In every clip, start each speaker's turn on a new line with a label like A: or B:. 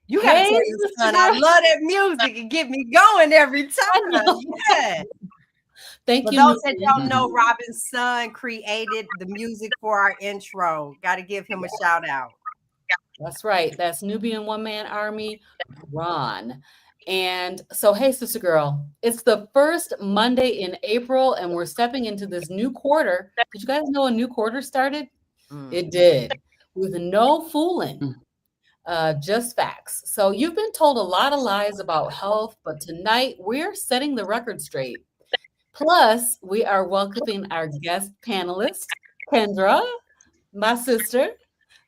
A: You got to
B: Hey,
A: tell your
B: sister
A: son, I
B: girl.
A: love that music and get me going every
B: I
A: time.
B: know.
A: Yeah.
B: Thank
A: For
B: you,
A: those that
B: Nubian.
A: don't know, Robyn's son created the music for our intro. Got to give him a shout out.
B: That's right. That's Nubian One Man Army, Ron. And so, hey, sister girl, it's the first Monday in April, and we're stepping into this new quarter. Did you guys know a new quarter started?
A: Mm.
B: It did, with no fooling, just facts. So, you've been told a lot of lies about health, but tonight we're setting the record straight. Plus, we are welcoming our guest panelist, Kendra, my sister.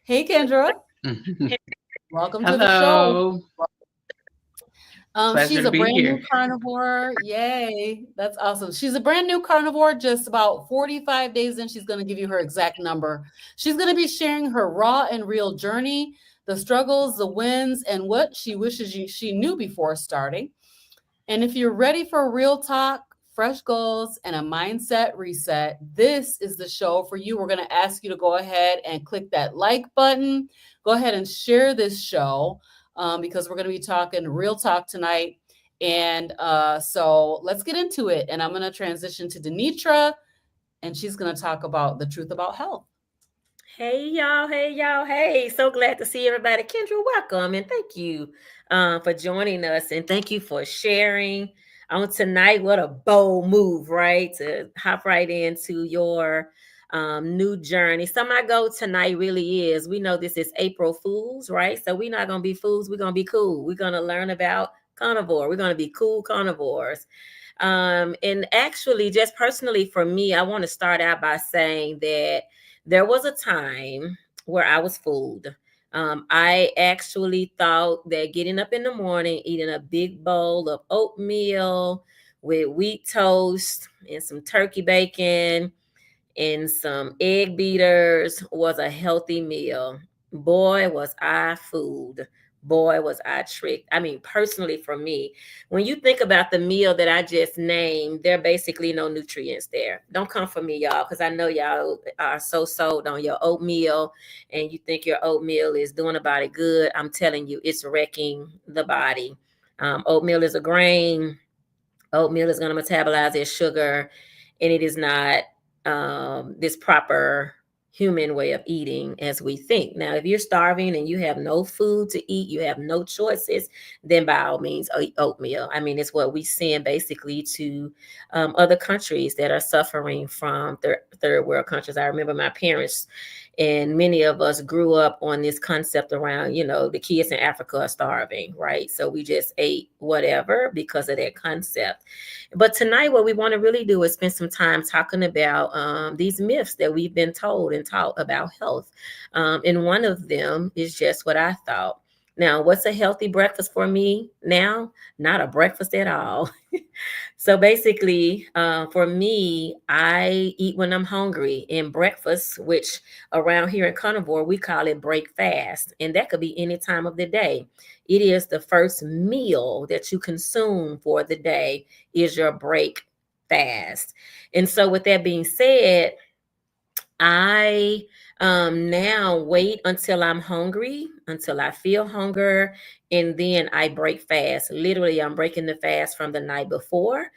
B: Hey, Kendra. Welcome to the show.
C: Hello. Pleasure
B: She's
C: to
B: a
C: be
B: brand new
C: here.
B: carnivore. Yay. That's awesome. She's a brand new carnivore, just about 45 days in. She's going to give you her exact number. She's going to be sharing her raw and real journey, the struggles, the wins, and what she wishes she knew before starting. And if you're ready for real talk, fresh goals, and a mindset reset, this is the show for you. We're going to ask you to go ahead and click that like button. Go ahead and share this show because we're going to be talking real talk tonight. And so let's get into it. And I'm going to transition to DeNitra, and she's going to talk about the truth about health.
D: Hey y'all, hey y'all, hey. So glad to see everybody. Kendra, welcome and thank you for joining us and thank you for sharing on tonight. What a bold move, right? To hop right into your new journey. So my goal tonight really is, we know this is April Fools, right? So we're not going to be fools. We're going to be cool. We're going to learn about carnivore. We're going to be cool carnivores. And actually, just personally for me, I want to start out by saying that there was a time where I was fooled. I actually thought that getting up in the morning, eating a big bowl of oatmeal with wheat toast and some turkey bacon and some egg beaters was a healthy meal. Boy, was I fooled. Boy, was I tricked. I mean, personally, for me, when you think about the meal that I just named, there are basically no nutrients there. Don't come for me, y'all, because I know y'all are so sold on your oatmeal and you think your oatmeal is doing the body good. I'm telling you, it's wrecking the body. Oatmeal is a grain. Oatmeal is going to metabolize as sugar, and it is not this proper human way of eating as we think. Now, if you're starving and you have no food to eat, you have no choices, then by all means, eat oatmeal. I mean, it's what we send basically to other countries that are suffering from third world countries. I remember my parents and many of us grew up on this concept around, the kids in Africa are starving, right? So we just ate whatever because of that concept. But tonight, what we want to really do is spend some time talking about these myths that we've been told and taught about health. And one of them is just what I thought. Now, what's a healthy breakfast for me now? Not a breakfast at all. So basically, for me, I eat when I'm hungry. And breakfast, which around here in Carnivore, we call it break fast. And that could be any time of the day. It is the first meal that you consume for the day is your break fast. And so with that being said, I now wait until I'm hungry, until I feel hunger, and then I break fast. Literally, I'm breaking the fast from the night before,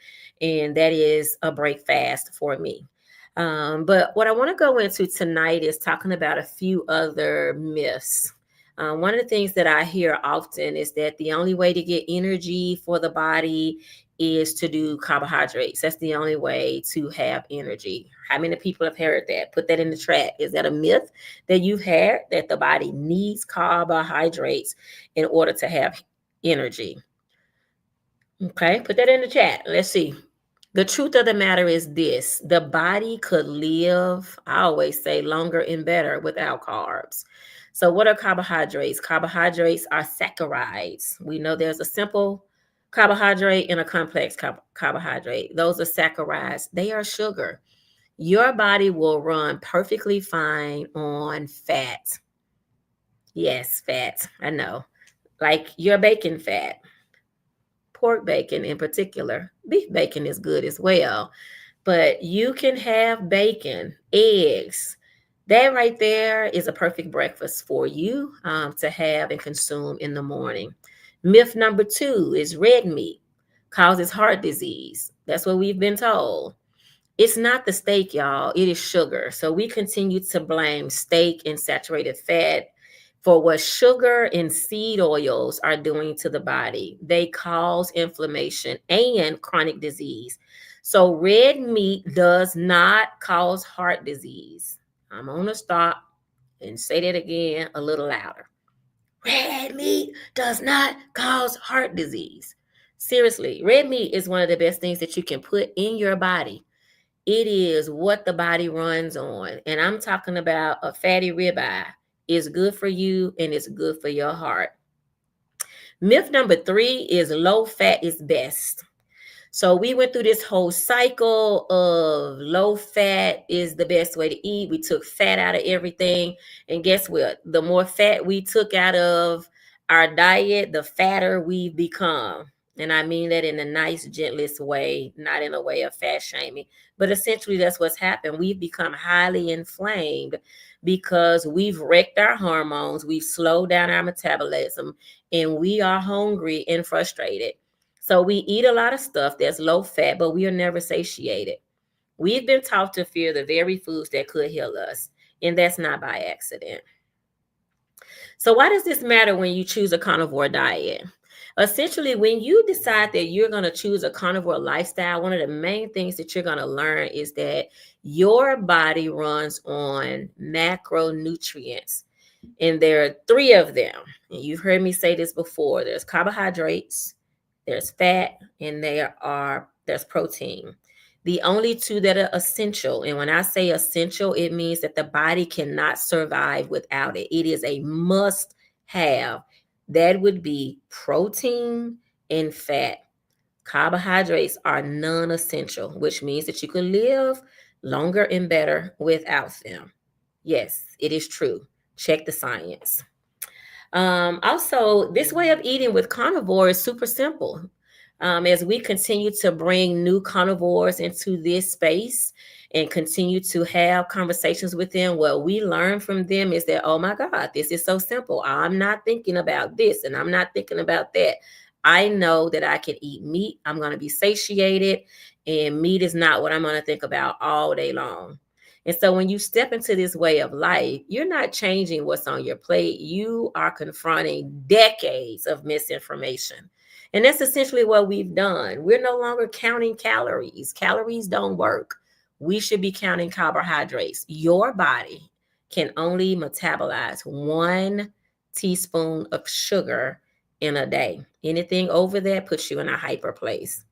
D: and that is a break fast for me. But what I want to go into tonight is talking about a few other myths. One of the things that I hear often is that the only way to get energy for the body is to do carbohydrates. That's the only way to have energy. How many people have heard that? Put that in the chat. Is that a myth that you've had, that the body needs carbohydrates in order to have energy? Okay, put that in the chat. Let's see. The truth of the matter is this: the body could live, I always say, longer and better without carbs. So, what are carbohydrates? Carbohydrates are saccharides. We know there's a simple carbohydrate and a complex carbohydrate. Those are saccharides, they are sugar. Your body will run perfectly fine on fat. Yes, fat. I know. Like your bacon fat, pork bacon in particular. Beef bacon is good as well. But you can have bacon, eggs, That right there is a perfect breakfast for you to have and consume in the morning. Myth number 2 is red meat causes heart disease. That's what we've been told. It's not the steak, y'all. It is sugar. So we continue to blame steak and saturated fat for what sugar and seed oils are doing to the body. They cause inflammation and chronic disease. So red meat does not cause heart disease. I'm going to stop and say that again a little louder. Red meat does not cause heart disease. Seriously, red meat is one of the best things that you can put in your body. It is what the body runs on. And I'm talking about a fatty ribeye. It's good for you and it's good for your heart. Myth number 3 is low fat is best. So we went through this whole cycle of low fat is the best way to eat. We took fat out of everything. And guess what? The more fat we took out of our diet, the fatter we've become. And I mean that in a nice, gentlest way, not in a way of fat shaming. But essentially, that's what's happened. We've become highly inflamed because we've wrecked our hormones. We've slowed down our metabolism and we are hungry and frustrated. So we eat a lot of stuff that's low fat, but we are never satiated. We've been taught to fear the very foods that could heal us, and that's not by accident. So why does this matter when you choose a carnivore diet? Essentially, when you decide that you're going to choose a carnivore lifestyle, one of the main things that you're going to learn is that your body runs on macronutrients. And there are 3 of them. And you've heard me say this before. There's carbohydrates, there's fat, and there's protein. The only 2 that are essential, and when I say essential, it means that the body cannot survive without it. It is a must have. That would be protein and fat. Carbohydrates are non-essential, which means that you can live longer and better without them. Yes, it is true. Check the science. Also, this way of eating with carnivore is super simple. As we continue to bring new carnivores into this space and continue to have conversations with them, what we learn from them is that, oh my God, this is so simple. I'm not thinking about this and I'm not thinking about that. I know that I can eat meat. I'm going to be satiated, and meat is not what I'm going to think about all day long. And so when you step into this way of life, you're not changing what's on your plate. You are confronting decades of misinformation. And that's essentially what we've done. We're no longer counting calories. Calories don't work. We should be counting carbohydrates. Your body can only metabolize 1 teaspoon of sugar in a day. Anything over that puts you in a hyper place.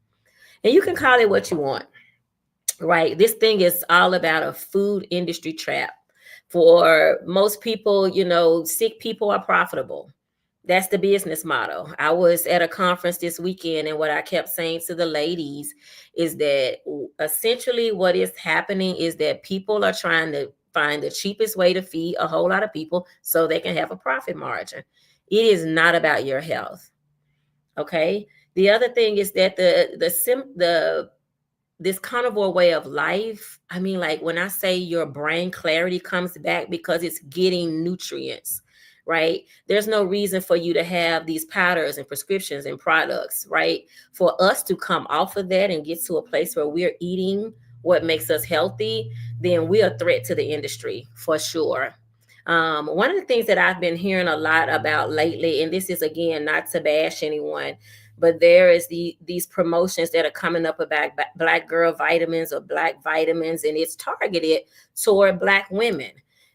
D: And you can call it what you want. Right. This thing is all about a food industry trap. For most people, sick people are profitable. That's the business model. I was at a conference this weekend, and what I kept saying to the ladies is that essentially what is happening is that people are trying to find the cheapest way to feed a whole lot of people so they can have a profit margin. It is not about your health. Okay. The other thing is that this carnivore way of life, I mean, like when I say your brain clarity comes back because it's getting nutrients, right? There's no reason for you to have these powders and prescriptions and products, right? For us to come off of that and get to a place where we're eating what makes us healthy, then we're a threat to the industry for sure. One of the things that I've been hearing a lot about lately, and this is again not to bash anyone, but there is these promotions that are coming up about Black girl vitamins or Black vitamins, and it's targeted toward Black women.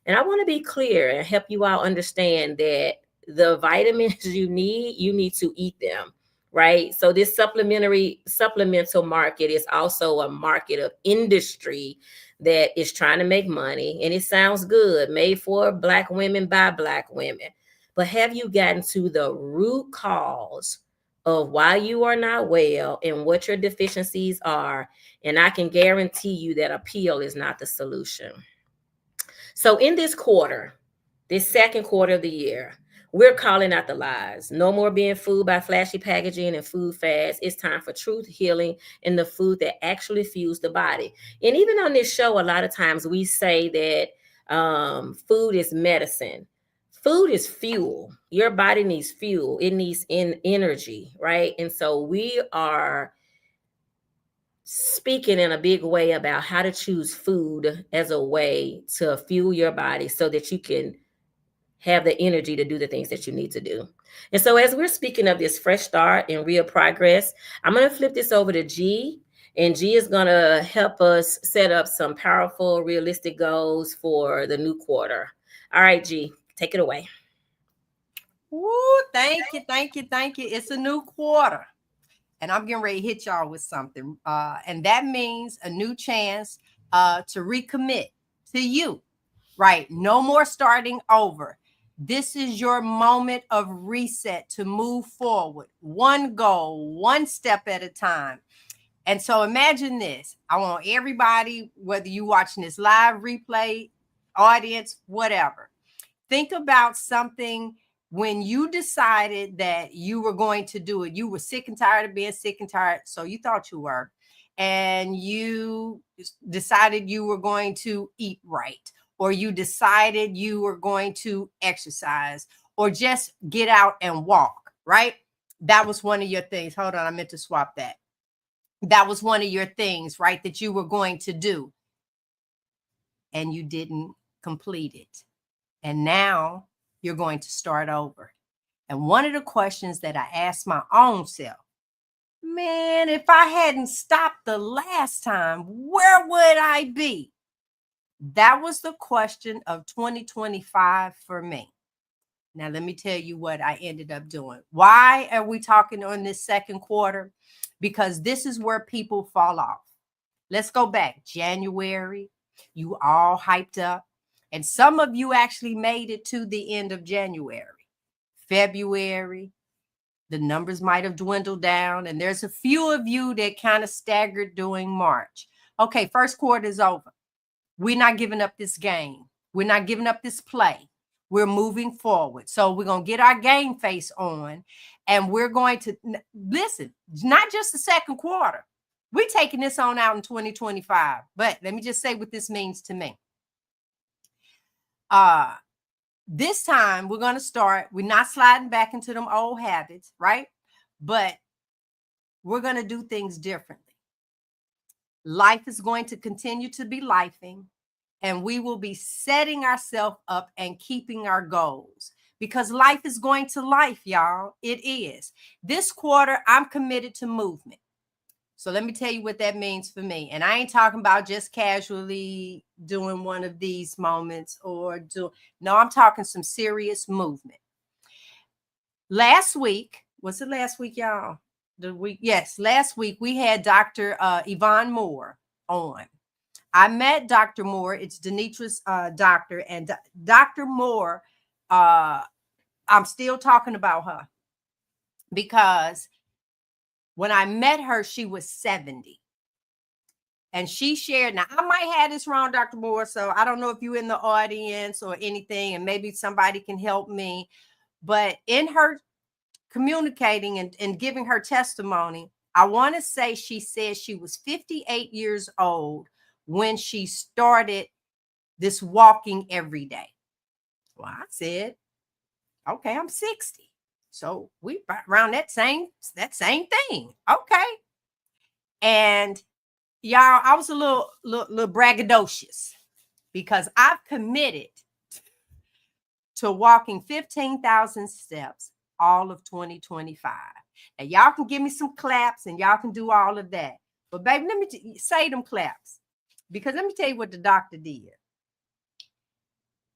D: And I want to be clear and help you all understand that the vitamins you need to eat them, right? So this supplemental market is also a market of industry that is trying to make money. And it sounds good, made for Black women by Black women. But have you gotten to the root cause of why you are not well and what your deficiencies are? And I can guarantee you that a pill is not the solution. So in this second quarter of the year, we're calling out the lies. No more being fooled by flashy packaging and food fads. It's time for truth, healing, and the food that actually fuels the body. And even on this show, a lot of times we say that Food is medicine. Food is fuel. Your body needs fuel. It needs energy, right? And so we are speaking in a big way about how to choose food as a way to fuel your body so that you can have the energy to do the things that you need to do. And so as we're speaking of this fresh start and real progress, I'm going to flip this over to G, and G is going to help us set up some powerful, realistic goals for the new quarter. All right, G, take it away.
A: Woo, thank you. It's a new quarter. And I'm getting ready to hit y'all with something. And that means a new chance to recommit to you, right? No more starting over. This is your moment of reset to move forward. One goal, one step at a time. And so imagine this. I want everybody, whether you're watching this live replay, audience, whatever, think about something when you decided that you were going to do it. You were sick and tired of being sick and tired. So you thought you were. And you decided you were going to eat right, or you decided you were going to exercise, or just get out and walk, right? That was one of your things. Hold on, I meant to swap that. That was one of your things, right, that you were going to do. And you didn't complete it. And now you're going to start over. And one of the questions that I asked my own self, man, if I hadn't stopped the last time, where would I be? That was the question of 2025 for me. Now, let me tell you what I ended up doing. Why are we talking on this second quarter? Because this is where people fall off. Let's go back. January, you all hyped up. And some of you actually made it to the end of January. February, the numbers might have dwindled down. And there's a few of you that kind of staggered during March. Okay, first quarter is over. We're not giving up this game. We're not giving up this play. We're moving forward. So we're going to get our game face on. And we're going to, listen, not just the second quarter. We're taking this on out in 2025. But let me just say what this means to me. This time we're going to start. We're not sliding back into them old habits, right? But we're going to do things differently. Life is going to continue to be lifing, and we will be setting ourselves up and keeping our goals, because life is going to life, y'all. It is. This quarter, I'm committed to movement. So let me tell you what that means for me. And I ain't talking about just casually doing one of these moments no, I'm talking some serious movement. Last week, was it last week, y'all? Yes, last week we had Dr. Yvonne Moore on. I met Dr. Moore. It's DeNitra's doctor. And Dr. Moore, I'm still talking about her because when I met her, she was 70. And she shared, now I might have this wrong, Dr. Moore, so I don't know if you're in the audience or anything, and maybe somebody can help me. But in her communicating and giving her testimony, I want to say she said she was 58 years old when she started this walking every day. Well, I said, okay, I'm 60. So we around that same thing. Okay. And y'all, I was a little braggadocious because I've committed to walking 15,000 steps all of 2025. Now y'all can give me some claps and y'all can do all of that. But baby, let me say them claps, because let me tell you what the doctor did.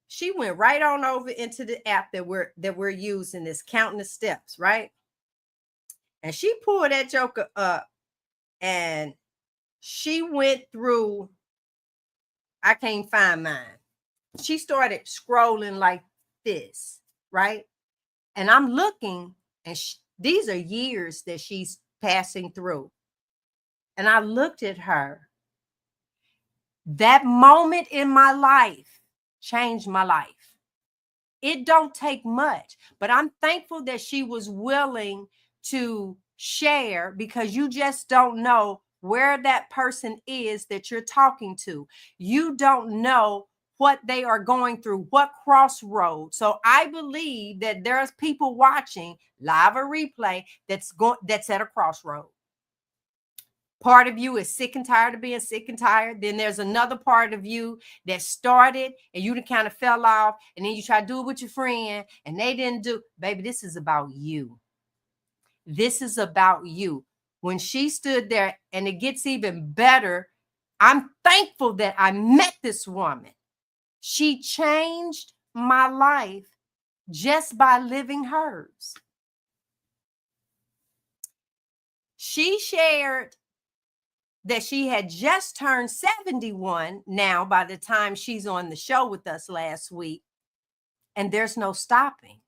A: She went right on over into the app that we're using, this counting the steps, right? And she pulled that joker up and she went through, I can't find mine. She started scrolling like this, right? And I'm looking, and these are years that she's passing through. And I looked at her. That moment in my life changed my life. It don't take much, but I'm thankful that she was willing to share, because you just don't know where that person is that you're talking to. You don't know what they are going through, what crossroads. So I believe that there's people watching live or replay that's at a crossroad. Part of you is sick and tired of being sick and tired. Then there's another part of you that started and you kind of fell off, and then you try to do it with your friend and they didn't do. Baby, this is about you. This is about you. When she stood there, and it gets even better, I'm thankful that I met this woman. She changed my life just by living hers. She shared that she had just turned 71 now by the time she's on the show with us last week, and there's no stopping.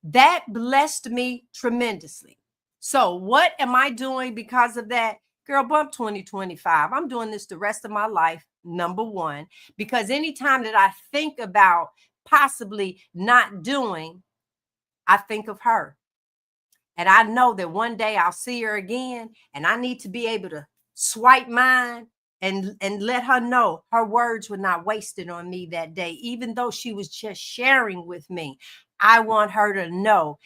A: That blessed me tremendously. So what am I doing because of that? Girl, bump 2025. I'm doing this the rest of my life, number one, because anytime that I think about possibly not doing, I think of her. And I know that one day I'll see her again, and I need to be able to swipe mine and let her know her words were not wasted on me that day, even though she was just sharing with me. I want her to know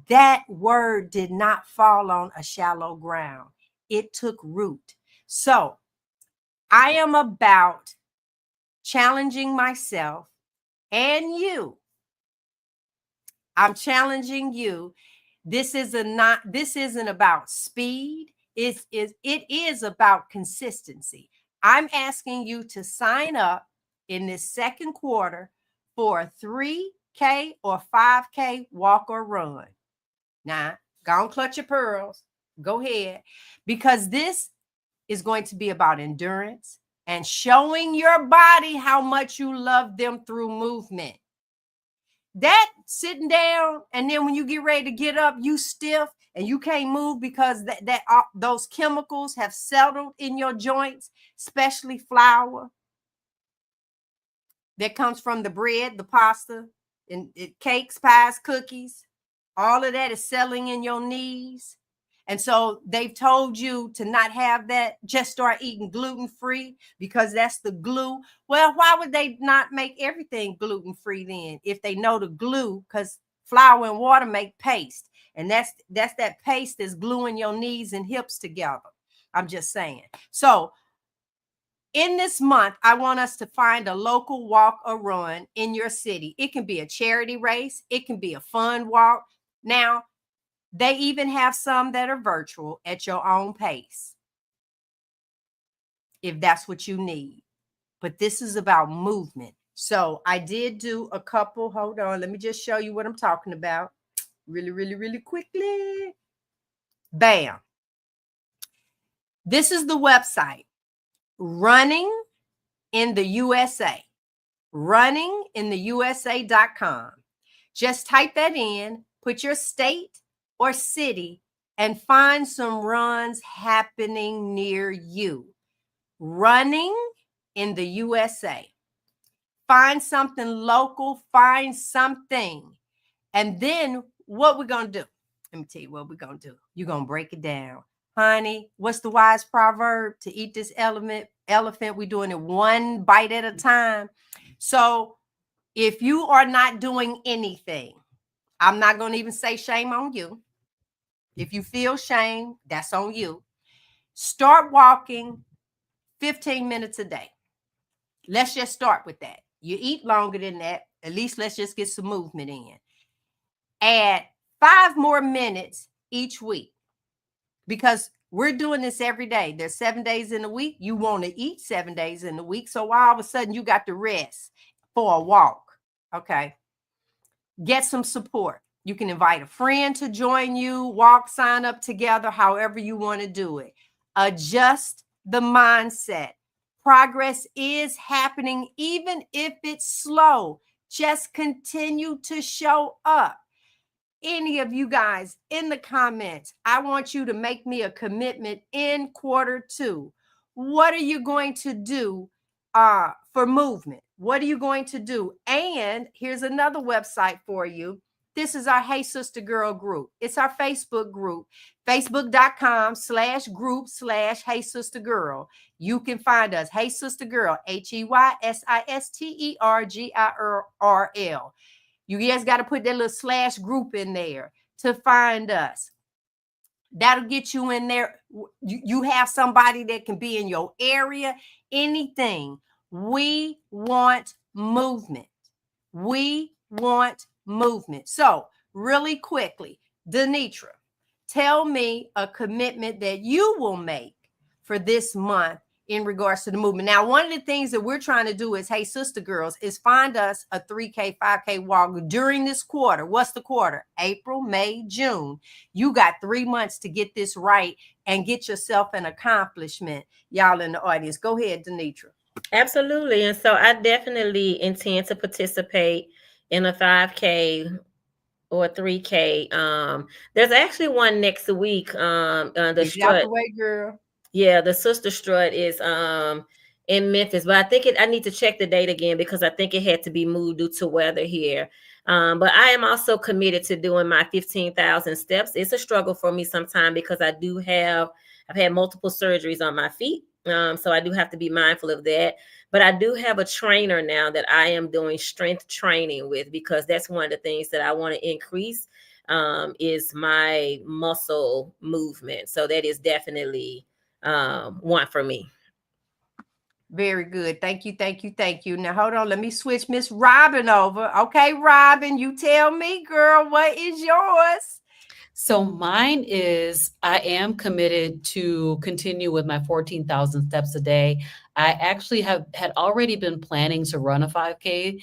A: that word did not fall on a shallow ground. It took root. So I am about challenging myself and you. I'm challenging you. This isn't about speed. It is about consistency. I'm asking you to sign up in this second quarter for a 3K or 5K walk or run. Now, go and clutch your pearls. Go ahead. Because this is going to be about endurance and showing your body how much you love them through movement. That sitting down, and then when you get ready to get up, you stiff and you can't move because those chemicals have settled in your joints, especially flour that comes from the bread, the pasta, and cakes, pies, cookies. All of that is settling in your knees. And so they've told you to not have that. Just start eating gluten-free because that's the glue. Well, why would they not make everything gluten-free then if they know the glue? Because flour and water make paste. And that's that paste that's gluing your knees and hips together. I'm just saying. So in this month, I want us to find a local walk or run in your city. It can be a charity race. It can be a fun walk. Now, they even have some that are virtual at your own pace, if that's what you need. But this is about movement. So I did do a couple. Hold on. Let me just show you what I'm talking about really, really, really quickly. Bam. This is the website, Running in the USA, runningintheusa.com. Just type that in, put your state or city, and find some runs happening near you. Running in the USA. Find something local, find something. And then what we're going to do? Let me tell you what we're going to do. You're going to break it down. Honey, what's the wise proverb? To eat this elephant, we're doing it one bite at a time. So if you are not doing anything, I'm not going to even say shame on you. If you feel shame, that's on you. Start walking 15 minutes a day. Let's just start with that. You eat longer than that. At least let's just get some movement in. Add 5 more minutes each week because we're doing this every day. There's 7 days in a week. You want to eat 7 days in a week. So all of a sudden you got to rest for a walk. Okay. Get some support. You can invite a friend to join you, walk, sign up together, however you want to do it. Adjust the mindset. Progress is happening, even if it's slow. Just continue to show up. Any of you guys in the comments, I want you to make me a commitment in quarter 2. What are you going to do for movement? What are you going to do? And here's another website for you. This is our Hey Sister Girl group. It's our Facebook group, facebook.com/group/Hey Sister Girl. You can find us, Hey Sister Girl, HeySisterGirl. You guys got to put that little / group in there to find us. That'll get you in there. You have somebody that can be in your area, anything. We want movement. We want movement. So really quickly, DeNitra, tell me a commitment that you will make for this month in regards to the movement. Now, one of the things that we're trying to do is, Hey Sister Girls, is find us a 3K, 5K walk during this quarter. What's the quarter? April, May, June. You got 3 months to get this right and get yourself an accomplishment. Y'all in the audience, go ahead, DeNitra.
D: Absolutely. And so I definitely intend to participate in a 5K or 3K. There's actually one next week. The strut.
A: The way, girl.
D: Yeah, the Sister Strut is in Memphis, but I think I need to check the date again because I think it had to be moved due to weather here. But I am also committed to doing my 15,000 steps. It's a struggle for me sometimes because I've had multiple surgeries on my feet. So I do have to be mindful of that. But I do have a trainer now that I am doing strength training with, because that's one of the things that I want to increase is my muscle movement. So that is definitely one for me.
A: Very good. Thank you. Thank you. Thank you. Now, hold on. Let me switch Miss Robyn over. Okay, Robyn, you tell me, girl, what is yours?
B: So mine is, I am committed to continue with my 14,000 steps a day. I actually had already been planning to run a 5K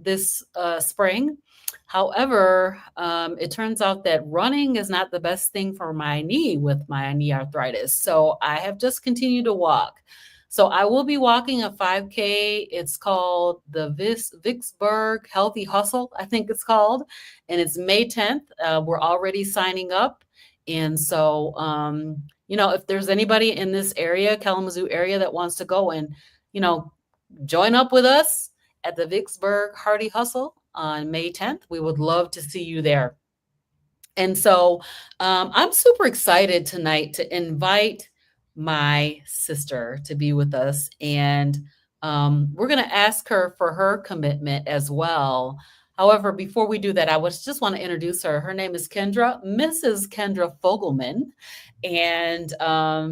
B: this spring. However, it turns out that running is not the best thing for my knee with my knee arthritis. So I have just continued to walk. So I will be walking a 5K. It's called the Vicksburg Healthy Hustle, I think it's called. And it's May 10th. We're already signing up. And so, if there's anybody in this area, Kalamazoo area, that wants to go and, join up with us at the Vicksburg Healthy Hustle on May 10th, we would love to see you there. And so I'm super excited tonight to invite my sister to be with us. And we're going to ask her for her commitment as well. However, before we do that, I just want to introduce her. Her name is Kendra, Mrs. Kendra Fogelman. And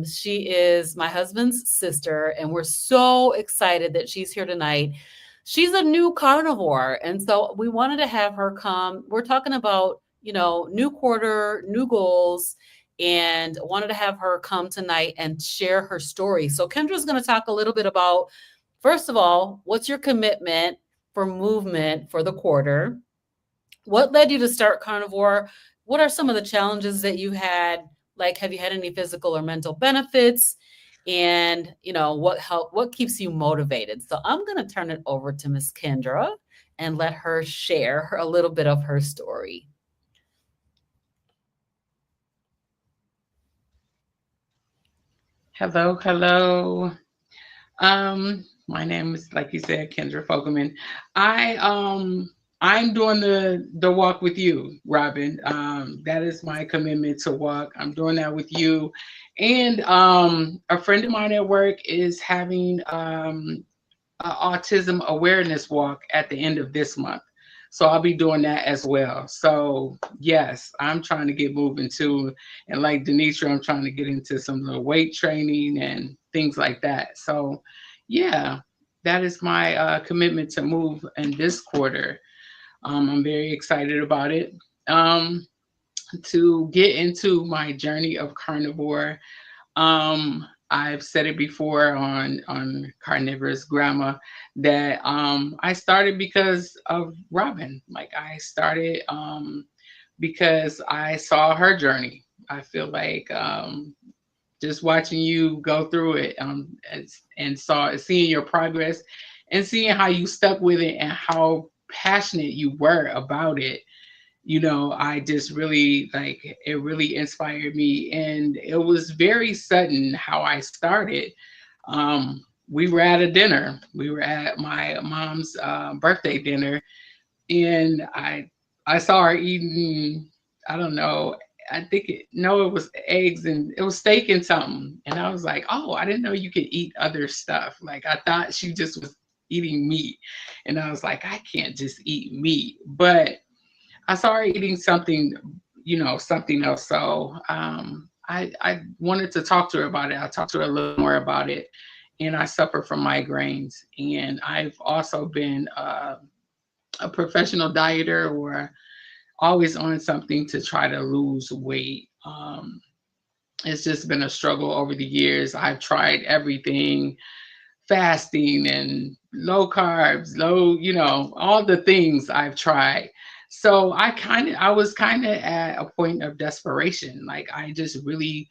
B: she is my husband's sister. And we're so excited that she's here tonight. She's a new carnivore. And so we wanted to have her come. We're talking about, new quarter, new goals, and wanted to have her come tonight and share her story. So Kendra's going to talk a little bit about, first of all, what's your commitment for movement for the quarter? What led you to start Carnivore? What are some of the challenges that you had? Like, have you had any physical or mental benefits? And, what keeps you motivated? So I'm going to turn it over to Miss Kendra and let her share a little bit of her story.
C: Hello. My name is, like you said, Kendra Fogelman. I'm doing the walk with you, Robyn. That is my commitment to walk. I'm doing that with you. And a friend of mine at work is having an autism awareness walk at the end of this month. So I'll be doing that as well. So yes, I'm trying to get moving too. And like DeNitra, I'm trying to get into some of the weight training and things like that. So yeah, that is my commitment to move in this quarter. I'm very excited about it. To get into my journey of carnivore, I've said it before on Carnivore's Grandma that I started because of Robyn. Like, I started because I saw her journey. I feel like just watching you go through it and seeing your progress and seeing how you stuck with it and how passionate you were about it. I just really, it really inspired me. And it was very sudden how I started. We were at a dinner. We were at my mom's birthday dinner. And I I saw her eating, I don't know, I think it was eggs and it was steak and something. And I was like, oh, I didn't know you could eat other stuff. Like I thought she just was eating meat. And I was like, I can't just eat meat. But I saw her eating something, something else. So I wanted to talk to her about it. I talked to her a little more about it. And I suffer from migraines. And I've also been a professional dieter or always on something to try to lose weight. It's just been a struggle over the years. I've tried everything, fasting and low carbs, all the things I've tried. So I was kind of at a point of desperation. Like I just really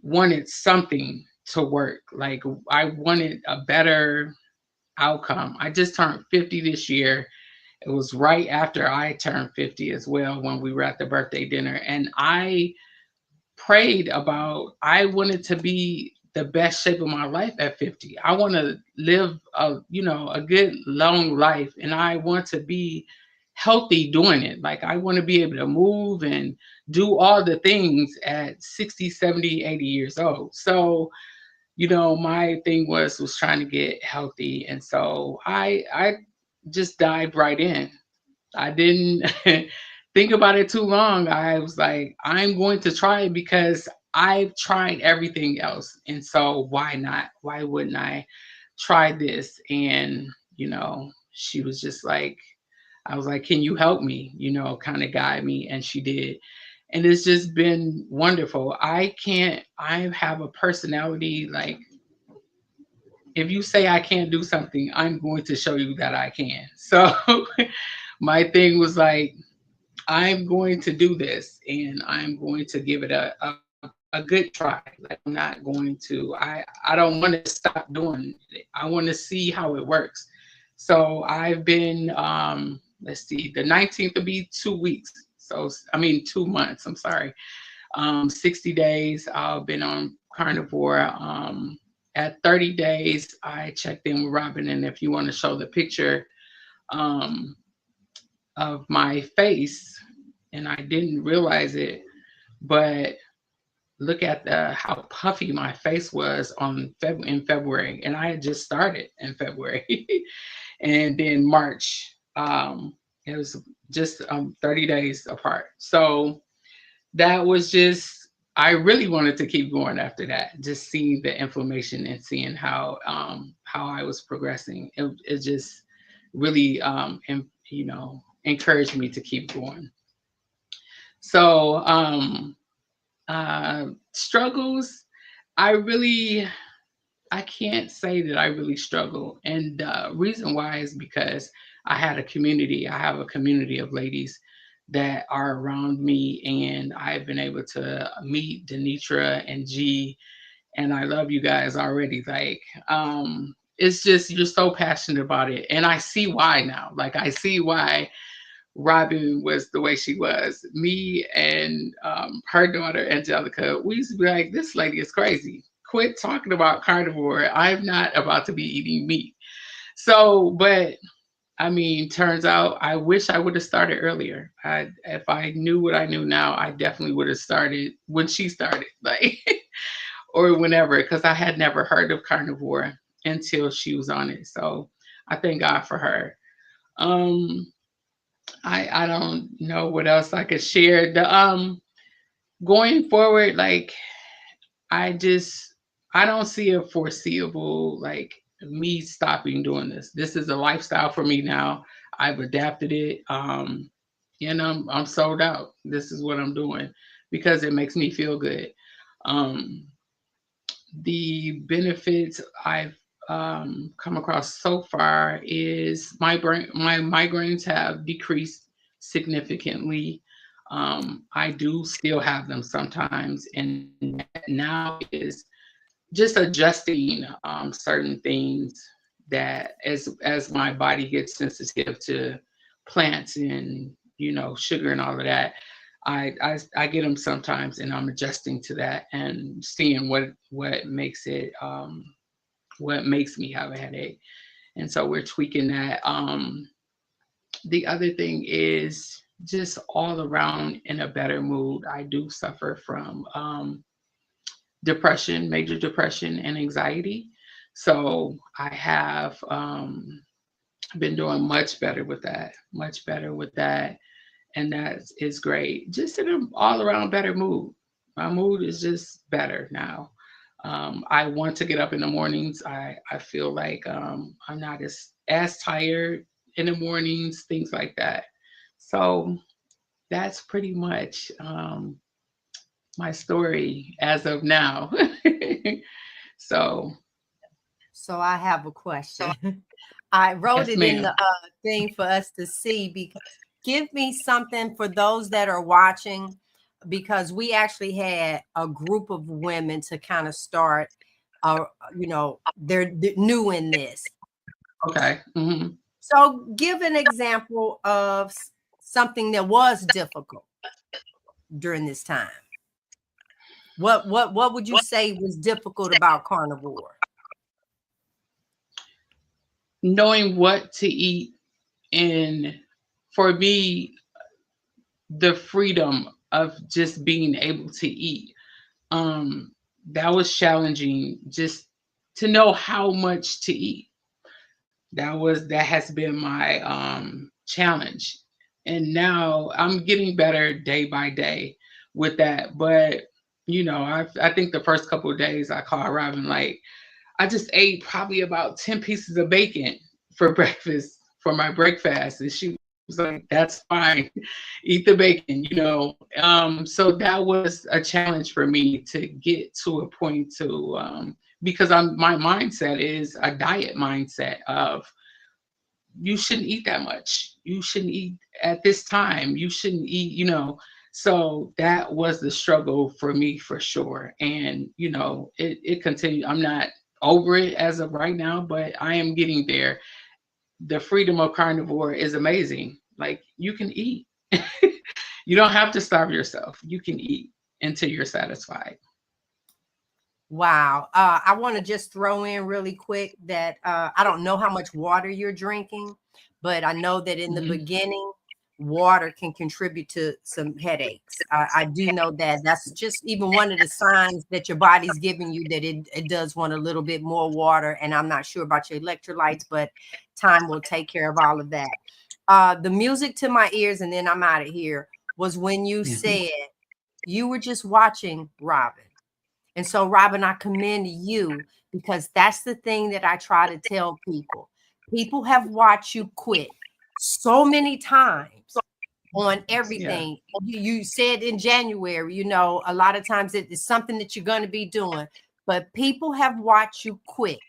C: wanted something to work. Like I wanted a better outcome. I just turned 50 this year. It was right after I turned 50 as well when we were at the birthday dinner. And I prayed about, I wanted to be the best shape of my life at 50. I want to live a good long life, and I want to be healthy doing it. Like I want to be able to move and do all the things at 60, 70, 80 years old. So, my thing was trying to get healthy. And so I just dived right in. I didn't think about it too long. I was like, I'm going to try it because I've tried everything else. And so why not? Why wouldn't I try this? And, she was just like, I was like, can you help me, kind of guide me? And she did. And it's just been wonderful. I have a personality, like, if you say I can't do something, I'm going to show you that I can. So my thing was like, I'm going to do this and I'm going to give it a good try. Like I'm not going to, I don't want to stop doing it. I want to see how it works. So I've been, let's see, the 19th will be 2 weeks. 2 months, I'm sorry. 60 days, I've been on Carnivore. At 30 days, I checked in with Robyn, and if you want to show the picture of my face, and I didn't realize it, but look at how puffy my face was in February, and I had just started in February. And then March, it was just 30 days apart. So that was just, I really wanted to keep going after that, just seeing the inflammation and seeing how I was progressing. It just really, encouraged me to keep going. So struggles, I can't say that I really struggle. And the reason why is because I have a community of ladies that are around me, and I've been able to meet DeNitra and G, and I love you guys already. Like, it's just, you're so passionate about it. And I see why now. Like, I see why Robyn was the way she was. Me and her daughter, Angelica, we used to be like, this lady is crazy. Quit talking about carnivore. I'm not about to be eating meat. So, but I mean, turns out I wish I would have started earlier. If I knew what I knew now, I definitely would have started when she started, like, or whenever, because I had never heard of carnivore until she was on it. So I thank God for her. I don't know what else I could share. Going forward, like, I don't see a foreseeable, like, me stopping doing this. This is a lifestyle for me now. I've adapted it. And I'm sold out. This is what I'm doing because it makes me feel good. The benefits I've come across so far is my migraines have decreased significantly. I do still have them sometimes, and now is just adjusting certain things that as my body gets sensitive to plants and sugar and all of that, I get them sometimes, and I'm adjusting to that and seeing what makes it what makes me have a headache, and so we're tweaking that. The other thing is just all around in a better mood. I do suffer from depression, major depression, and anxiety. So I have been doing much better with that, much better with that. And that is great. Just in an all around better mood. My mood is just better now. I want to get up in the mornings. I feel like I'm not as tired in the mornings, things like that. So that's pretty much my story as of now. So,
A: So I have a question. I wrote
C: yes,
A: it in
C: ma'am.
A: the thing for us to see, because give me something for those that are watching, because we actually had a group of women to kind of start, they're new in this.
C: Okay.
A: So give an example of something that was difficult during this time. What would you say was difficult about carnivore?
C: Knowing what to eat, and for me, the freedom of just being able to eat. Um, that was challenging, just to know how much to eat. That has been my challenge. And now I'm getting better day by day with that. But I think the first couple of days I called Robyn, like, I just ate probably about 10 pieces of bacon for breakfast, for my breakfast. And she was like, that's fine. Eat the bacon. So that was a challenge for me to get to a point to because my mindset is a diet mindset of, you shouldn't eat that much. You shouldn't eat at this time. You shouldn't eat. So that was the struggle for me for sure. And, it continued. I'm not over it as of right now, but I am getting there. The freedom of carnivore is amazing. Like, you can eat. You don't have to starve yourself. You can eat until you're satisfied.
A: Wow. I want to just throw in really quick that I don't know how much water you're drinking, but I know that in the beginning, water can contribute to some headaches. I do know that. That's just even one of the signs that your body's giving you, that it does want a little bit more water. And I'm not sure about your electrolytes, but time will take care of all of that. The music to my ears, and then I'm out of here, was when you said you were just watching Robyn. And so, Robyn, I commend you, because that's the thing that I try to tell people. People have watched you quit so many times on everything. Yeah. You said in January, a lot of times it's something that you're going to be doing, but people have watched you quit,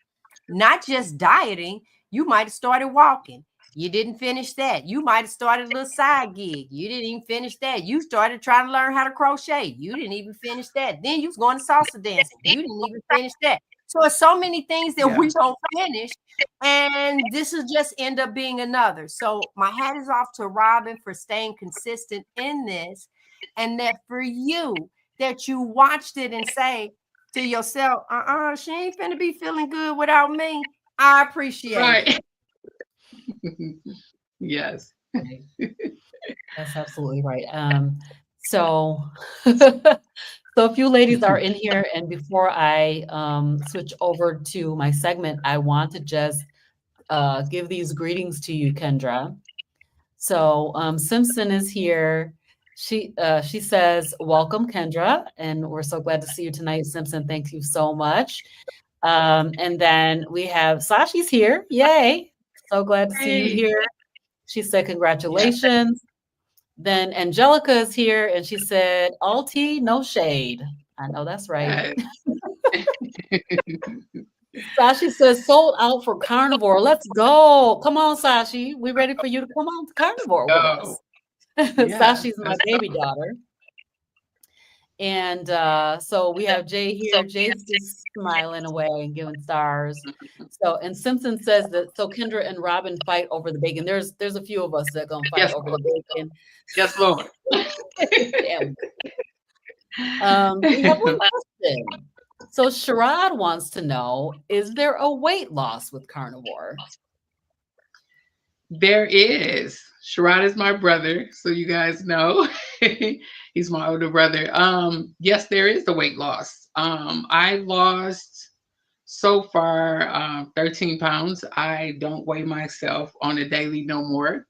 A: not just dieting. You might have started walking. You didn't finish that. You might have started a little side gig. You didn't even finish that. You started trying to learn how to crochet. You didn't even finish that. Then you was going to salsa dancing. You didn't even finish that. So it's so many things that we don't finish. And this will just end up being another. So my hat is off to Robyn for staying consistent in this. And that for you, that you watched it and say to yourself, she ain't finna be feeling good without me. I appreciate it.
C: Yes.
B: That's absolutely right. So a few ladies are in here, and before I switch over to my segment, I want to just give these greetings to you, Kendra. So Simpson is here. She says, welcome, Kendra, and we're so glad to see you tonight, Simpson. Thank you so much. And then we have Sashi's here. Yay. So glad to see you here. She said, congratulations. Then Angelica is here, and she said, all tea, no shade. I know that's right. Sashi says, sold out for Carnivore. Let's go. Come on, Sashi. We're ready for you to come on to Carnivore with us. Sashi's my baby daughter. And so we have Jay here. Jay's just smiling away and giving stars. So, and Simpson says that, so Kendra and Robyn fight over the bacon. There's a few of us that are going to fight over the bacon.
C: Yes, Lord.
B: We have one question. So Sherrod wants to know, is there a weight loss with carnivore?
C: There is. Sherrod is my brother, so you guys know. He's my older brother. Yes, there is the weight loss. I lost so far 13 pounds. I don't weigh myself on a daily no more.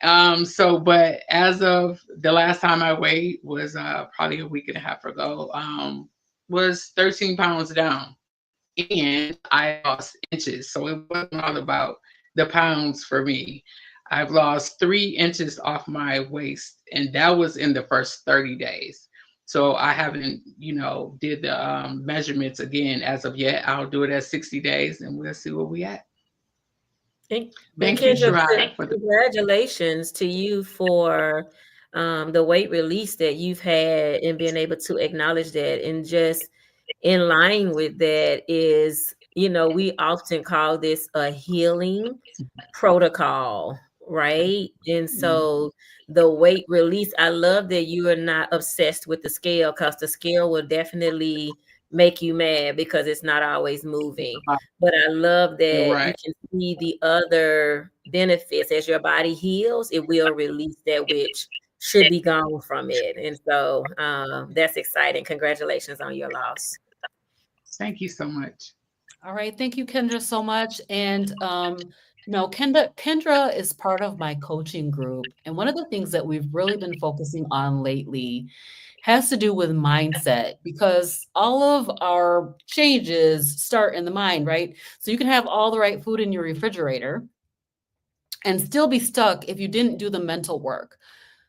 C: But as of the last time I weighed was probably a week and a half ago, was 13 pounds down. And I lost inches. So it wasn't all about the pounds for me. I've lost 3 inches off my waist, and that was in the first 30 days. So I haven't, did the measurements again as of yet. I'll do it at 60 days, and we'll see where we at. Thank you,
D: Kendra,
C: Sherrod, for the
D: congratulations to you for the weight release that you've had and being able to acknowledge that. And just in line with that is, we often call this a healing protocol, right? And so the weight release, I love that you are not obsessed with the scale, because the scale will definitely make you mad because it's not always moving. But I love that you can see the other benefits. As your body heals, it will release that which should be gone from it. And so that's exciting. Congratulations on your loss.
C: Thank you so much.
B: All right. Thank you, Kendra, so much. And Kendra is part of my coaching group. And one of the things that we've really been focusing on lately has to do with mindset, because all of our changes start in the mind, right? So you can have all the right food in your refrigerator and still be stuck if you didn't do the mental work.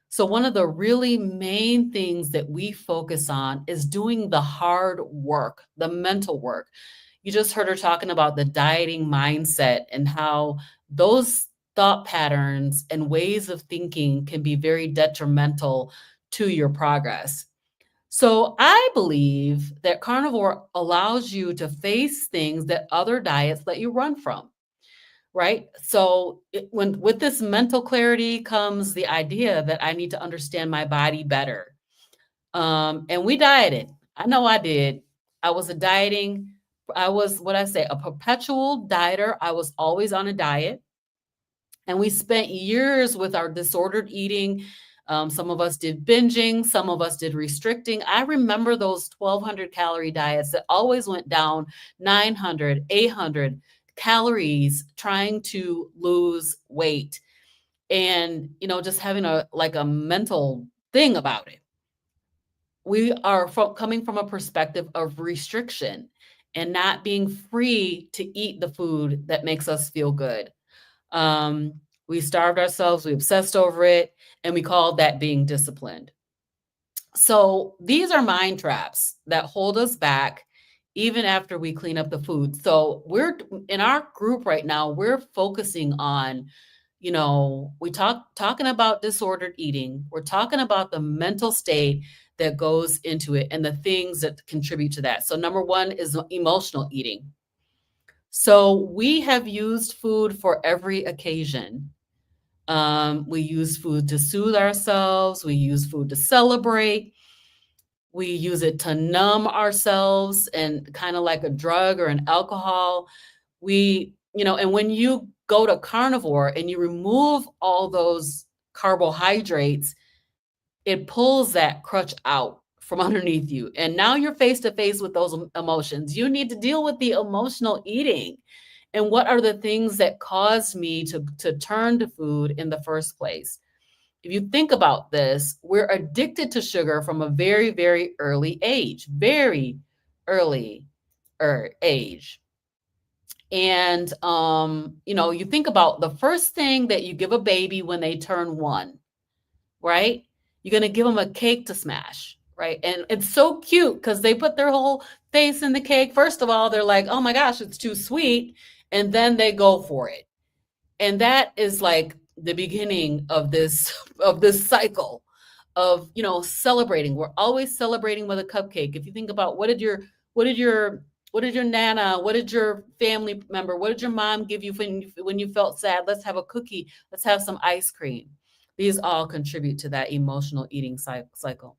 B: So one of the really main things that we focus on is doing the hard work, the mental work. You just heard her talking about the dieting mindset and how those thought patterns and ways of thinking can be very detrimental to your progress. So I believe that carnivore allows you to face things that other diets let you run from, right? So with this mental clarity comes the idea that I need to understand my body better. And we dieted. I know I did. I was a perpetual dieter. I was always on a diet. And we spent years with our disordered eating. Some of us did binging, some of us did restricting. I remember those 1,200 calorie diets that always went down 900, 800 calories trying to lose weight. And, just having a mental thing about it. We are coming from a perspective of restriction and not being free to eat the food that makes us feel good. We starved ourselves, we obsessed over it, and we called that being disciplined. So these are mind traps that hold us back even after we clean up the food. So we're in our group right now, we're focusing on, talking about disordered eating. We're talking about the mental state that goes into it and the things that contribute to that. So number one is emotional eating. So we have used food for every occasion. We use food to soothe ourselves. We use food to celebrate. We use it to numb ourselves, and kind of like a drug or an alcohol. And when you go to carnivore and you remove all those carbohydrates, it pulls that crutch out from underneath you. And now you're face to face with those emotions. You need to deal with the emotional eating. And what are the things that caused me to turn to food in the first place? If you think about this, we're addicted to sugar from a very, very early age, very early age. And, you think about the first thing that you give a baby when they turn 1, right? You're going to give them a cake to smash, right? And it's so cute because they put their whole face in the cake. First of all, they're like, oh my gosh, it's too sweet. And then they go for it. And that is like the beginning of this cycle of, celebrating. We're always celebrating with a cupcake. If you think about what did your nana, what did your family member, what did your mom give you when you felt sad? Let's have a cookie. Let's have some ice cream. These all contribute to that emotional eating cycle.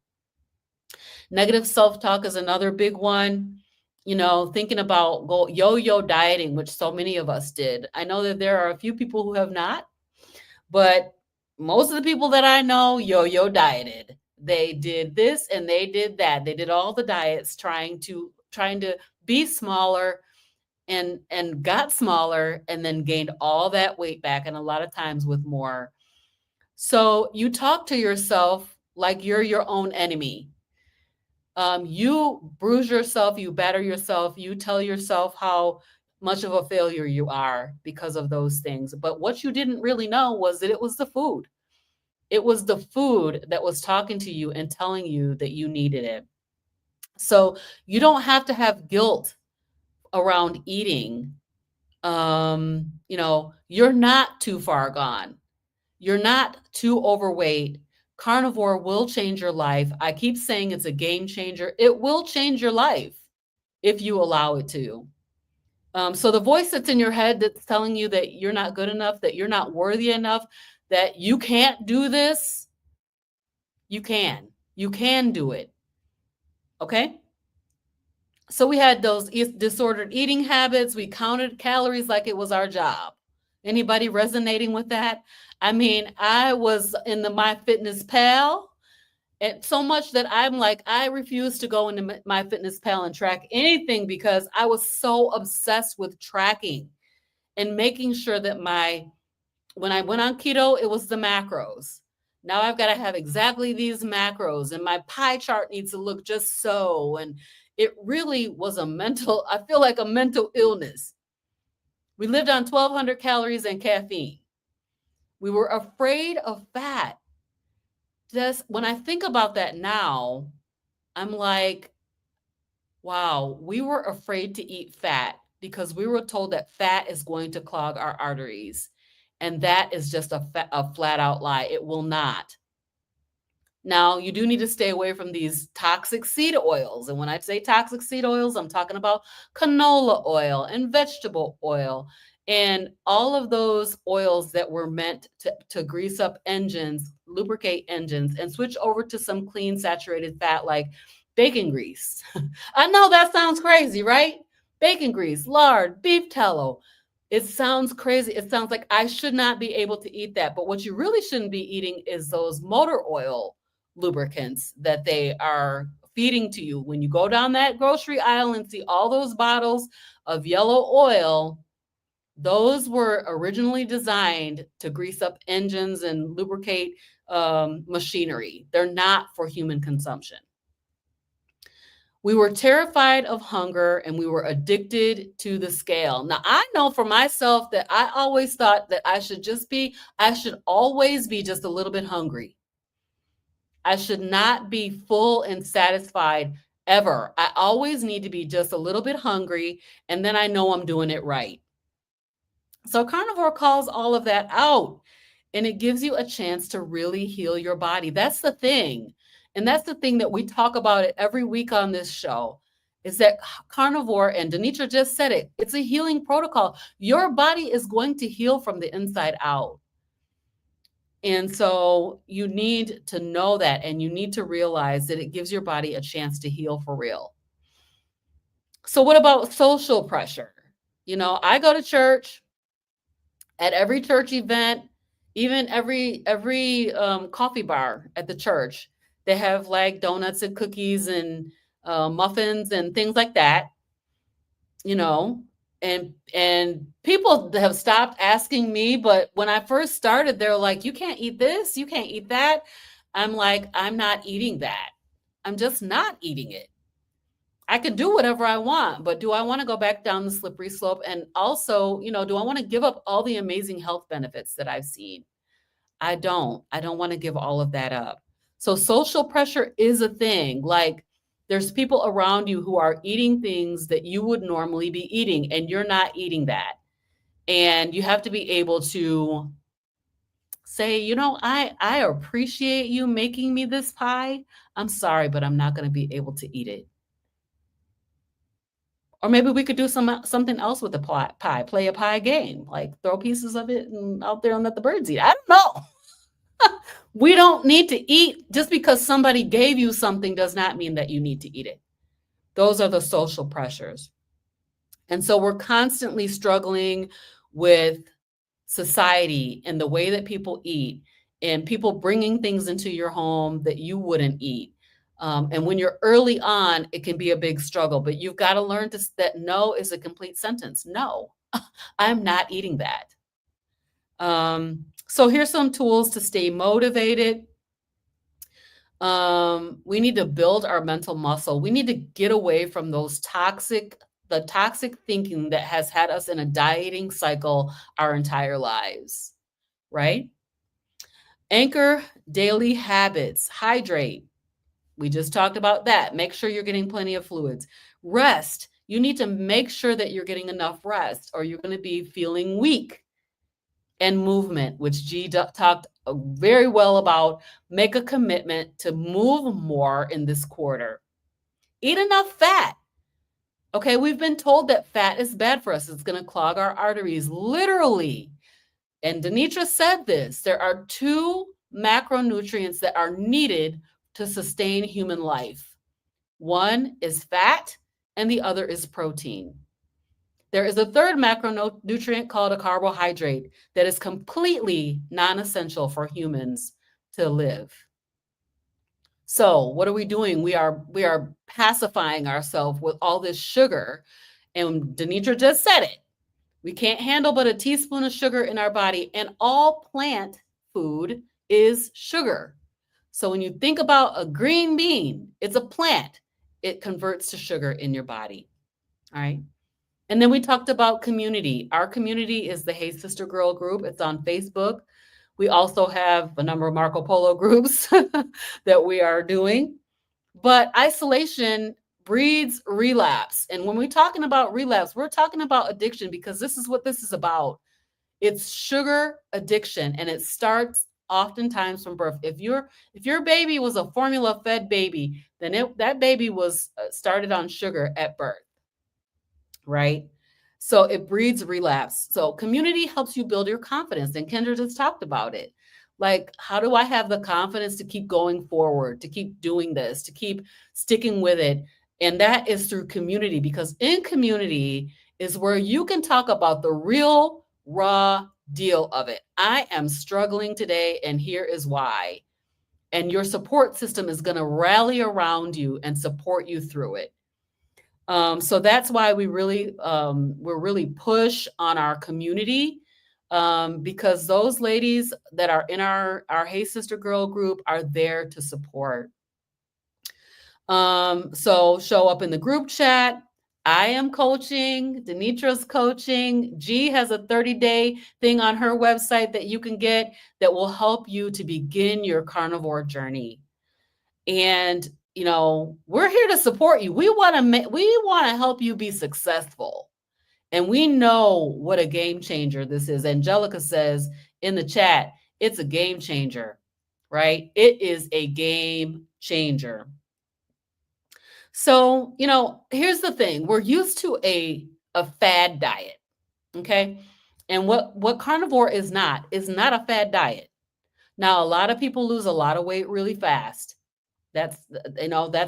B: Negative self-talk is another big one. Thinking about yo-yo dieting, which so many of us did. I know that there are a few people who have not, but most of the people that I know yo-yo dieted. They did this and they did that. They did all the diets trying to be smaller and got smaller and then gained all that weight back, and a lot of times with more. So you talk to yourself like you're your own enemy. You bruise yourself, you batter yourself, you tell yourself how much of a failure you are because of those things. But what you didn't really know was that it was the food. It was the food that was talking to you and telling you that you needed it. So you don't have to have guilt around eating. You're not too far gone. You're not too overweight. Carnivore will change your life. I keep saying it's a game changer. It will change your life if you allow it to. So the voice that's in your head that's telling you that you're not good enough, that you're not worthy enough, that you can't do this, you can. You can do it. Okay? So we had those disordered eating habits. We counted calories like it was our job. Anybody resonating with that? I mean, I was in the MyFitnessPal, and so much that I'm like, I refuse to go into MyFitnessPal and track anything because I was so obsessed with tracking and making sure that when I went on keto, it was the macros. Now I've got to have exactly these macros, and my pie chart needs to look just so. And it really was I feel like a mental illness. We lived on 1,200 calories and caffeine. We were afraid of fat. Just when I think about that now, I'm like, wow, we were afraid to eat fat because we were told that fat is going to clog our arteries. And that is just a flat out lie. It will not. Now, you do need to stay away from these toxic seed oils. And when I say toxic seed oils, I'm talking about canola oil and vegetable oil and all of those oils that were meant to grease up engines, lubricate engines, and switch over to some clean saturated fat like bacon grease. I know that sounds crazy, right? Bacon grease, lard, beef tallow. It sounds crazy. It sounds like I should not be able to eat that. But what you really shouldn't be eating is those motor oil lubricants that they are feeding to you. When you go down that grocery aisle and see all those bottles of yellow oil, those were originally designed to grease up engines and lubricate machinery. They're not for human consumption. We were terrified of hunger and we were addicted to the scale. Now, I know for myself that I always thought that I should always be just a little bit hungry. I should not be full and satisfied ever. I always need to be just a little bit hungry, and then I know I'm doing it right. So Carnivore calls all of that out, and it gives you a chance to really heal your body. That's the thing. And that's the thing that we talk about it every week on this show, is that Carnivore, and DeNitra just said it, it's a healing protocol. Your body is going to heal from the inside out. And so you need to know that, and you need to realize that it gives your body a chance to heal for real. So what about social pressure? I go to church. At every church event, even every coffee bar at the church, they have like donuts and cookies and muffins and things like that, and people have stopped asking me, but when I first started, they're like, you can't eat this, you can't eat that. I'm like, I'm not eating that. I'm just not eating it. I can do whatever I want, but do I want to go back down the slippery slope? And also, do I want to give up all the amazing health benefits that I've seen? I don't want to give all of that up. So social pressure is a thing. Like, there's people around you who are eating things that you would normally be eating, and you're not eating that. And you have to be able to say, I appreciate you making me this pie. I'm sorry, but I'm not going to be able to eat it. Or maybe we could do something else with the pie, play a pie game, like throw pieces of it out there and let the birds eat. I don't know. We don't need to eat. Just because somebody gave you something does not mean that you need to eat it. Those are the social pressures. And so we're constantly struggling with society and the way that people eat and people bringing things into your home that you wouldn't eat. And when you're early on, it can be a big struggle, but you've got to learn that no is a complete sentence. No, I'm not eating that. So here's some tools to stay motivated. We need to build our mental muscle. We need to get away from the toxic thinking that has had us in a dieting cycle our entire lives, right? Anchor daily habits. Hydrate. We just talked about that. Make sure you're getting plenty of fluids. Rest. You need to make sure that you're getting enough rest or you're going to be feeling weak. And movement, which G talked very well about. Make a commitment to move more in this quarter. Eat enough fat. Okay, we've been told that fat is bad for us. It's going to clog our arteries, literally. And DeNitra said this. There are 2 macronutrients that are needed to sustain human life. One is fat, and the other is protein. There is a third macronutrient called a carbohydrate that is completely non-essential for humans to live. So what are we doing? We are pacifying ourselves with all this sugar. And DeNitra just said it. We can't handle but a teaspoon of sugar in our body, and all plant food is sugar. So when you think about a green bean, it's a plant. It converts to sugar in your body. All right. And then we talked about community. Our community is the Hey Sister Girl group. It's on Facebook. We also have a number of Marco Polo groups that we are doing. But isolation breeds relapse. And when we're talking about relapse, we're talking about addiction, because this is what this is about. It's sugar addiction, and it starts oftentimes from birth. If your baby was a formula-fed baby, then that baby was started on sugar at birth. Right? So it breeds relapse. So community helps you build your confidence. And Kendra just talked about it. Like, how do I have the confidence to keep going forward, to keep doing this, to keep sticking with it? And that is through community, because in community is where you can talk about the real raw deal of it. I am struggling today, and here is why. And your support system is going to rally around you and support you through it. So that's why we're really push on our community, because those ladies that are in our Hey Sister Girl group are there to support. So show up in the group chat. I am coaching. DeNitra's coaching. G has a 30-day thing on her website that you can get that will help you to begin your carnivore journey. And we're here to support you. We want to help you be successful. And we know what a game changer this is. Angelica says in the chat, it's a game changer, right? It is a game changer. So, here's the thing. We're used to a fad diet, okay? And what carnivore is not a fad diet. Now, a lot of people lose a lot of weight really fast. That's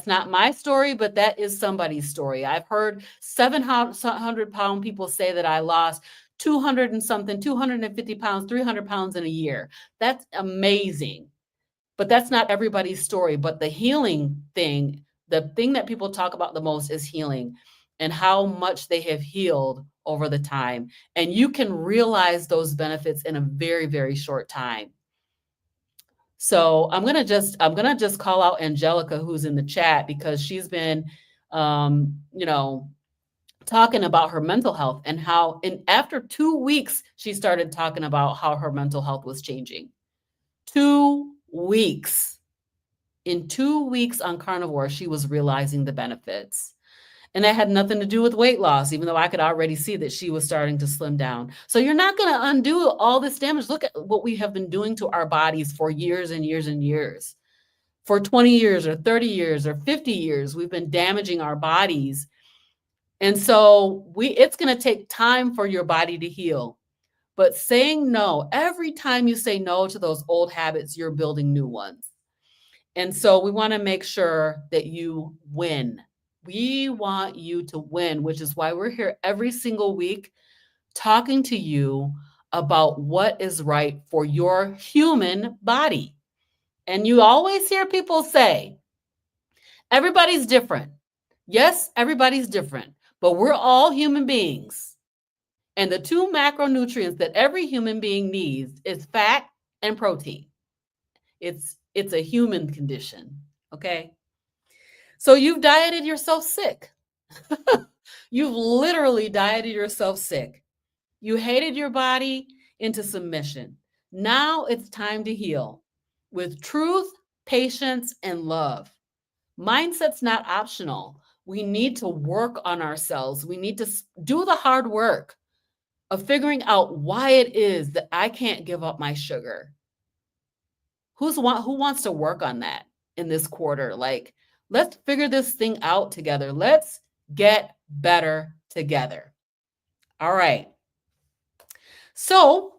B: not my story, but that is somebody's story. I've heard 700-pound people say that I lost 200 and something, 250 pounds, 300 pounds in a year. That's amazing. But that's not everybody's story. But the healing thing, the thing that people talk about the most is healing and how much they have healed over the time. And you can realize those benefits in a very, very short time. So I'm gonna just call out Angelica, who's in the chat, because she's been, talking about her mental health and how, after 2 weeks, she started talking about how her mental health was changing. 2 weeks. In 2 weeks on carnivore, she was realizing the benefits. And that had nothing to do with weight loss, even though I could already see that she was starting to slim down. So you're not going to undo all this damage. Look at what we have been doing to our bodies for years and years and years. For 20 years or 30 years or 50 years, we've been damaging our bodies. And so it's going to take time for your body to heal. But saying no, every time you say no to those old habits, you're building new ones. And so we want to make sure that you win. We want you to win, which is why we're here every single week talking to you about what is right for your human body. And you always hear people say, everybody's different. Yes, everybody's different, but we're all human beings. And the two macronutrients that every human being needs is fat and protein. It's a human condition, okay? So you've dieted yourself sick. You've literally dieted yourself sick. You hated your body into submission. Now it's time to heal with truth, patience, and love. Mindset's not optional. We need to work on ourselves. We need to do the hard work of figuring out why it is that I can't give up my sugar. Who wants to work on that in this quarter? Like, let's figure this thing out together. Let's get better together. All right. So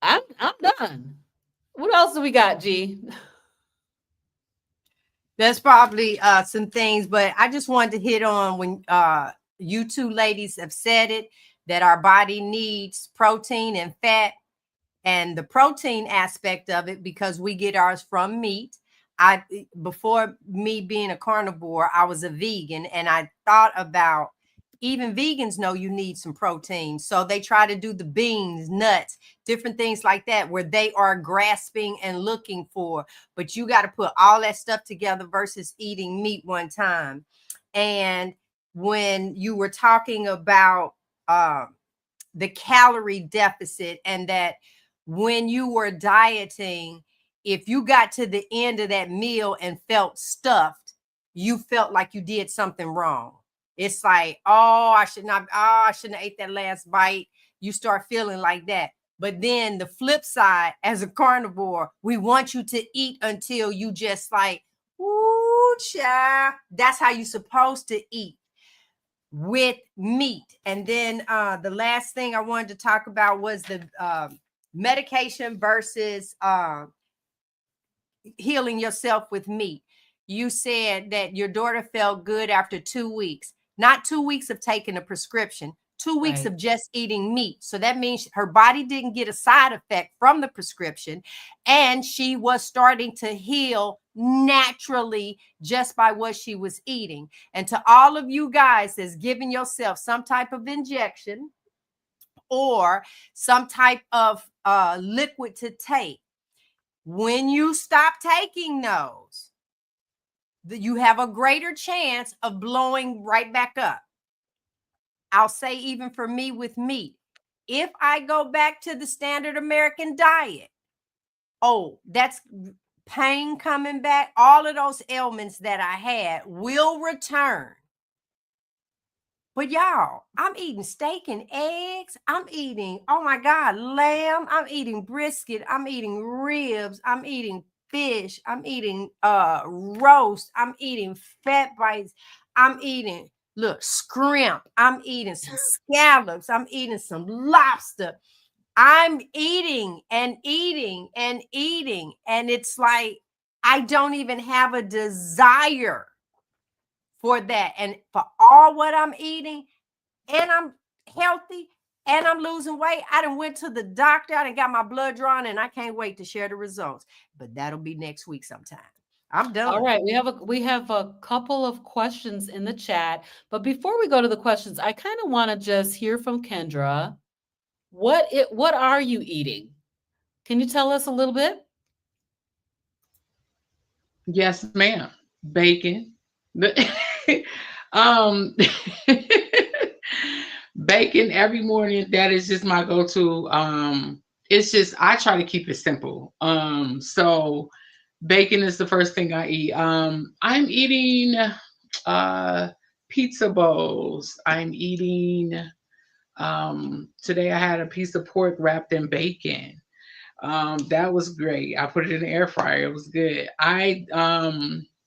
B: I'm done. What else do we got, G?
A: There's probably some things, but I just wanted to hit on when you two ladies have said it, that our body needs protein and fat, and the protein aspect of it, because we get ours from meat. Before me being a carnivore, I was a vegan, and I thought about, even vegans know you need some protein. So they try to do the beans, nuts, different things like that, where they are grasping and looking for, but you got to put all that stuff together versus eating meat one time. And when you were talking about the calorie deficit, and that when you were dieting, if you got to the end of that meal and felt stuffed, you felt like you did something wrong. It's like, I shouldn't have ate that last bite. You start feeling like that. But then the flip side, as a carnivore, we want you to eat until you just like, ooh, child. That's how you're supposed to eat with meat. And then the last thing I wanted to talk about was the medication versus healing yourself with meat. You said that your daughter felt good after 2 weeks, not 2 weeks of taking a prescription, 2 weeks of just eating meat. So that means her body didn't get a side effect from the prescription, and she was starting to heal naturally just by what she was eating. And to all of you guys that's giving yourself some type of injection or some type of liquid to take, when you stop taking those, you have a greater chance of blowing right back up. I'll say, even for me with meat, if I go back to the standard American diet, that's pain coming back. All of those ailments that I had will return. But y'all, I'm eating steak and eggs. I'm eating, oh my God, lamb. I'm eating brisket. I'm eating ribs. I'm eating fish. I'm eating roast. I'm eating fat bites. I'm eating, look, scrimp. I'm eating some scallops. I'm eating some lobster. I'm eating and eating and eating. And it's like, I don't even have a desire for that. And for all what I'm eating, and I'm healthy, and I'm losing weight, I done went to the doctor, I done got my blood drawn, and I can't wait to share the results. But that'll be next week sometime. I'm done.
B: All right, we have a couple of questions in the chat, but before we go to the questions, I kind of want to just hear from Kendra. What are you eating? Can you tell us a little bit?
C: Yes, ma'am. Bacon. Bacon every morning. That is just my go-to. It's just, I try to keep it simple. So bacon is the first thing I eat. I'm eating pizza bowls. I'm eating today I had a piece of pork wrapped in bacon. That was great. I put it in the air fryer. It was good.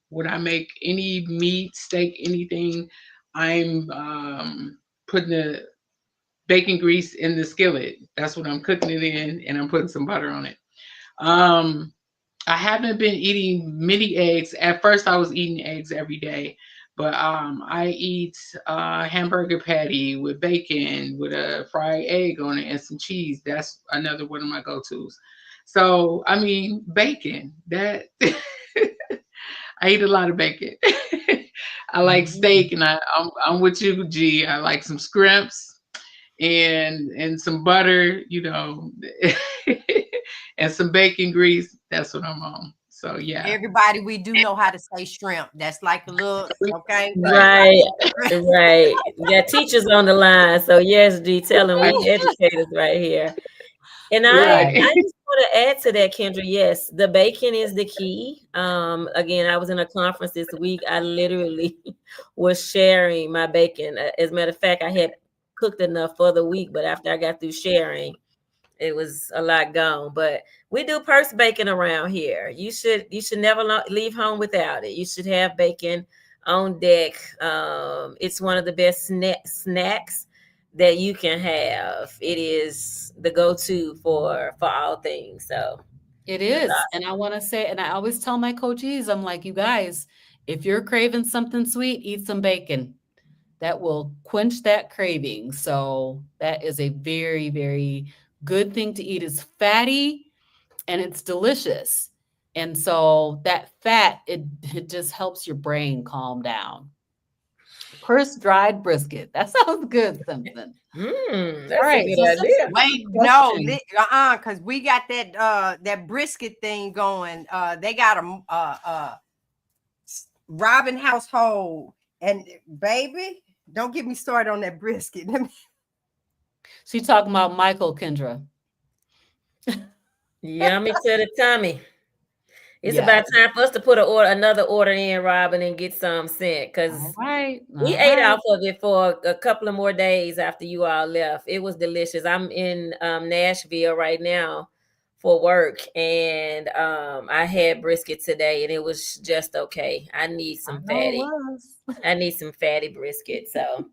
C: When I make any meat, steak, anything, I'm putting the bacon grease in the skillet. That's what I'm cooking it in, and I'm putting some butter on it. I haven't been eating many eggs. At first, I was eating eggs every day, But I eat hamburger patty with bacon with a fried egg on it and some cheese. That's another one of my go-tos. So I mean, bacon. That I eat a lot of bacon. I like steak, and I'm with you, G. I like some scrimps and some butter, and some bacon grease. That's what I'm on. So yeah.
A: Everybody, we do know how to say shrimp. That's like a little, okay.
D: Right, right. We got teachers on the line. So yes, G, tell them we educators right here. And I
C: Right.
D: just want to add to that, Kendra. Yes, the bacon is the key. Again, I was in a conference this week. I literally was sharing my bacon. As a matter of fact, I had cooked enough for the week, but after I got through sharing, it was a lot gone. But we do purse bacon around here. You should never leave home without it. You should have bacon on deck. It's one of the best snacks that you can have. It is the go-to for all things. So
B: It is. And I want to say, and I always tell my coachees, I'm like, you guys, if you're craving something sweet, eat some bacon. That will quench that craving. So that is a very, very good thing to eat. It's fatty and it's delicious. And so that fat, it just helps your brain calm down. Purse dried brisket. That sounds good, something.
D: that's
B: All right,
D: a good
B: so
D: idea.
A: Wait, no, because we got that brisket thing going. They got a Robyn household, and baby, don't get me started on that brisket.
B: She talking about Michael, Kendra.
D: Yummy to the tummy. It's
B: Yeah.
D: about time for us to put another order in, Robyn, and get some sent, because
B: All right.
D: we ate off of it for a couple of more days after you all left. It was delicious. I'm in Nashville right now for work, and I had brisket today, and it was just okay. I need some fatty. I need some fatty brisket. So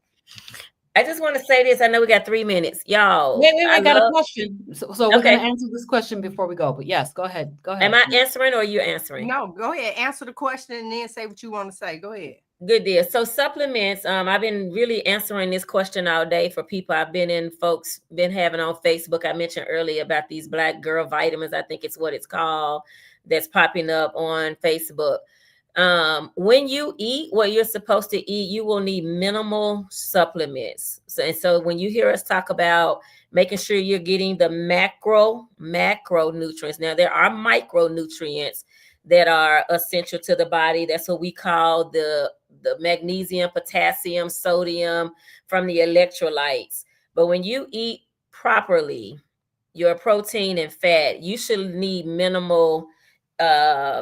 D: I just want to say this. I know we got 3 minutes, y'all.
B: Wait, I got a question. So we're going to answer this question before we go. But yes, go ahead. Go ahead.
D: Am I answering or are you answering?
A: No, go ahead. Answer the question and then say what you want to say. Go ahead.
D: Good deal. So supplements, I've been really answering this question all day for people I've been having on Facebook. I mentioned earlier about these Black girl vitamins. I think it's what it's called, that's popping up on Facebook. When you eat what you're supposed to eat, you will need minimal supplements. So when you hear us talk about making sure you're getting the macro nutrients, now there are micronutrients that are essential to the body. That's what we call the magnesium, potassium, sodium from the electrolytes. But when you eat properly, your protein and fat, you should need minimal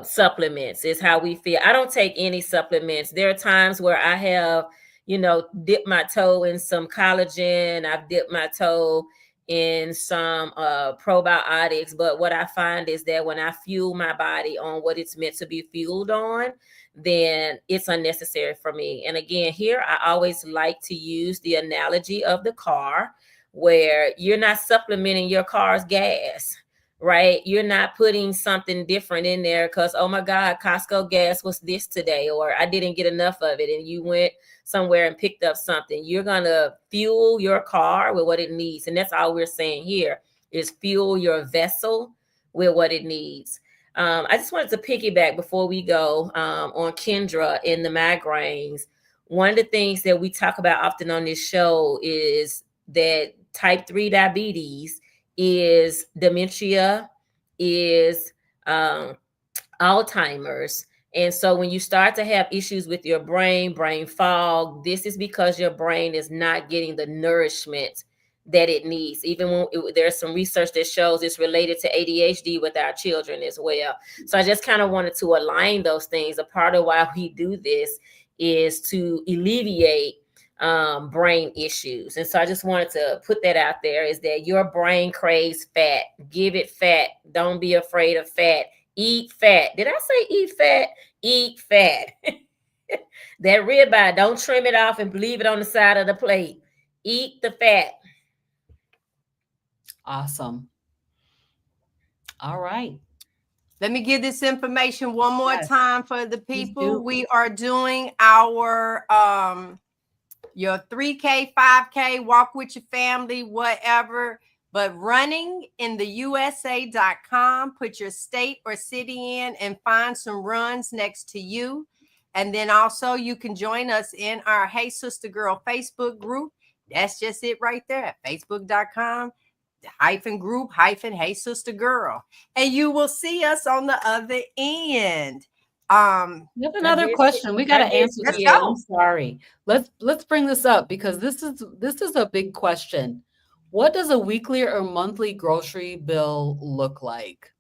D: supplements, is how we feel. I don't take any supplements. There are times where I have, dipped my toe in some collagen. I've dipped my toe in some probiotics. But what I find is that when I fuel my body on what it's meant to be fueled on, then it's unnecessary for me. And again, here I always like to use the analogy of the car, where you're not supplementing your car's gas, right? You're not putting something different in there because, oh my God, Costco gas was this today, or I didn't get enough of it, and you went somewhere and picked up something. You're going to fuel your car with what it needs. And that's all we're saying here, is fuel your vessel with what it needs. I just wanted to piggyback before we go on Kendra in the migraines. One of the things that we talk about often on this show is that type 3 diabetes is dementia, is Alzheimer's. And so when you start to have issues with your brain fog, this is because your brain is not getting the nourishment that it needs. Even when there's some research that shows it's related to ADHD with our children as well. So I just kind of wanted to align those things. A part of why we do this is to alleviate brain issues. And so I just wanted to put that out there, is that your brain craves fat. Give it fat. Don't be afraid of fat. Eat fat. Did I say eat fat? Eat fat. That ribeye, don't trim it off and leave it on the side of the plate. Eat the fat.
B: Awesome. All right.
A: Let me give this information one more
B: Yes.
A: time for the
B: Please
A: people.
B: do.
A: We are doing our your 3K, 5K, walk with your family, whatever. But running in the USA.com, put your state or city in and find some runs next to you. And then also you can join us in our Hey Sister Girl Facebook group. That's just it right there. Facebook.com /group Hey Sister Girl. And you will see us on the other end.
B: We have another question. We got to answer
A: Let's
B: this.
A: go.
B: I'm sorry. Let's bring this up because this is a big question. What does a weekly or monthly grocery bill look like?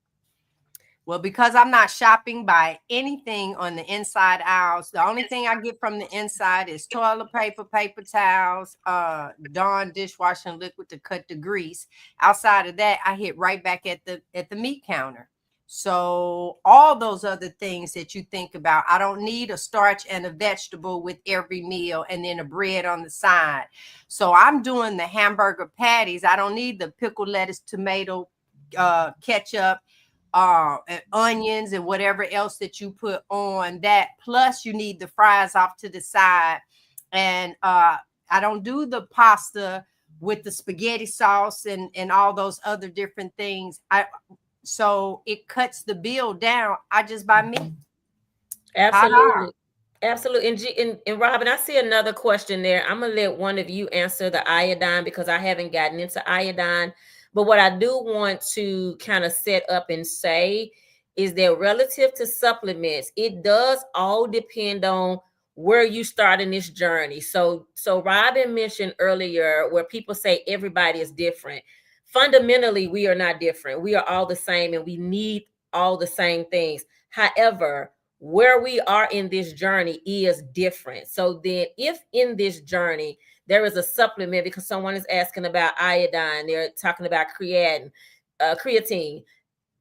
A: Well, because I'm not shopping by anything on the inside aisles, the only thing I get from the inside is toilet paper, paper towels, Dawn dishwashing liquid to cut the grease. Outside of that, I hit right back at the meat counter. So all those other things that you think about, I don't need a starch and a vegetable with every meal and then a bread on the side. So I'm doing the hamburger patties. I don't need the pickled lettuce, tomato, ketchup, and onions and whatever else that you put on that. Plus you need the fries off to the side. And I don't do the pasta with the spaghetti sauce and all those other different things. So it cuts the bill down. I just buy meat.
D: Absolutely. Absolutely. And Robyn, I see another question there. I'm going to let one of you answer the iodine because I haven't gotten into iodine. But what I do want to kind of set up and say is that relative to supplements, it does all depend on where you start in this journey. So Robyn mentioned earlier where people say everybody is different. Fundamentally, we are not different. We are all the same and we need all the same things. However, where we are in this journey is different. So then if in this journey, there is a supplement because someone is asking about iodine, they're talking about creatine.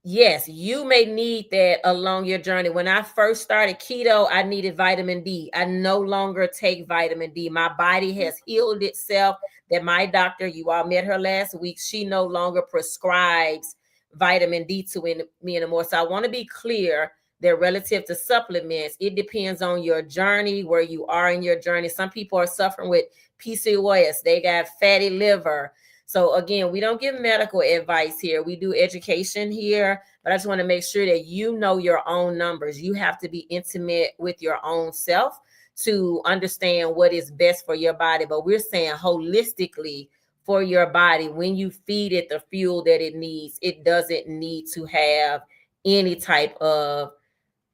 D: Yes, you may need that along your journey. When I first started keto, I needed vitamin D. I no longer take vitamin D. My body has healed itself. That my doctor, you all met her last week, she no longer prescribes vitamin D to me anymore. So I want to be clear that relative to supplements, it depends on your journey, where you are in your journey. Some people are suffering with PCOS. They got fatty liver. So again, we don't give medical advice here. We do education here, but I just want to make sure that you know your own numbers. You have to be intimate with your own self to understand what is best for your body. But we're saying holistically for your body, when you feed it the fuel that it needs, it doesn't need to have any type of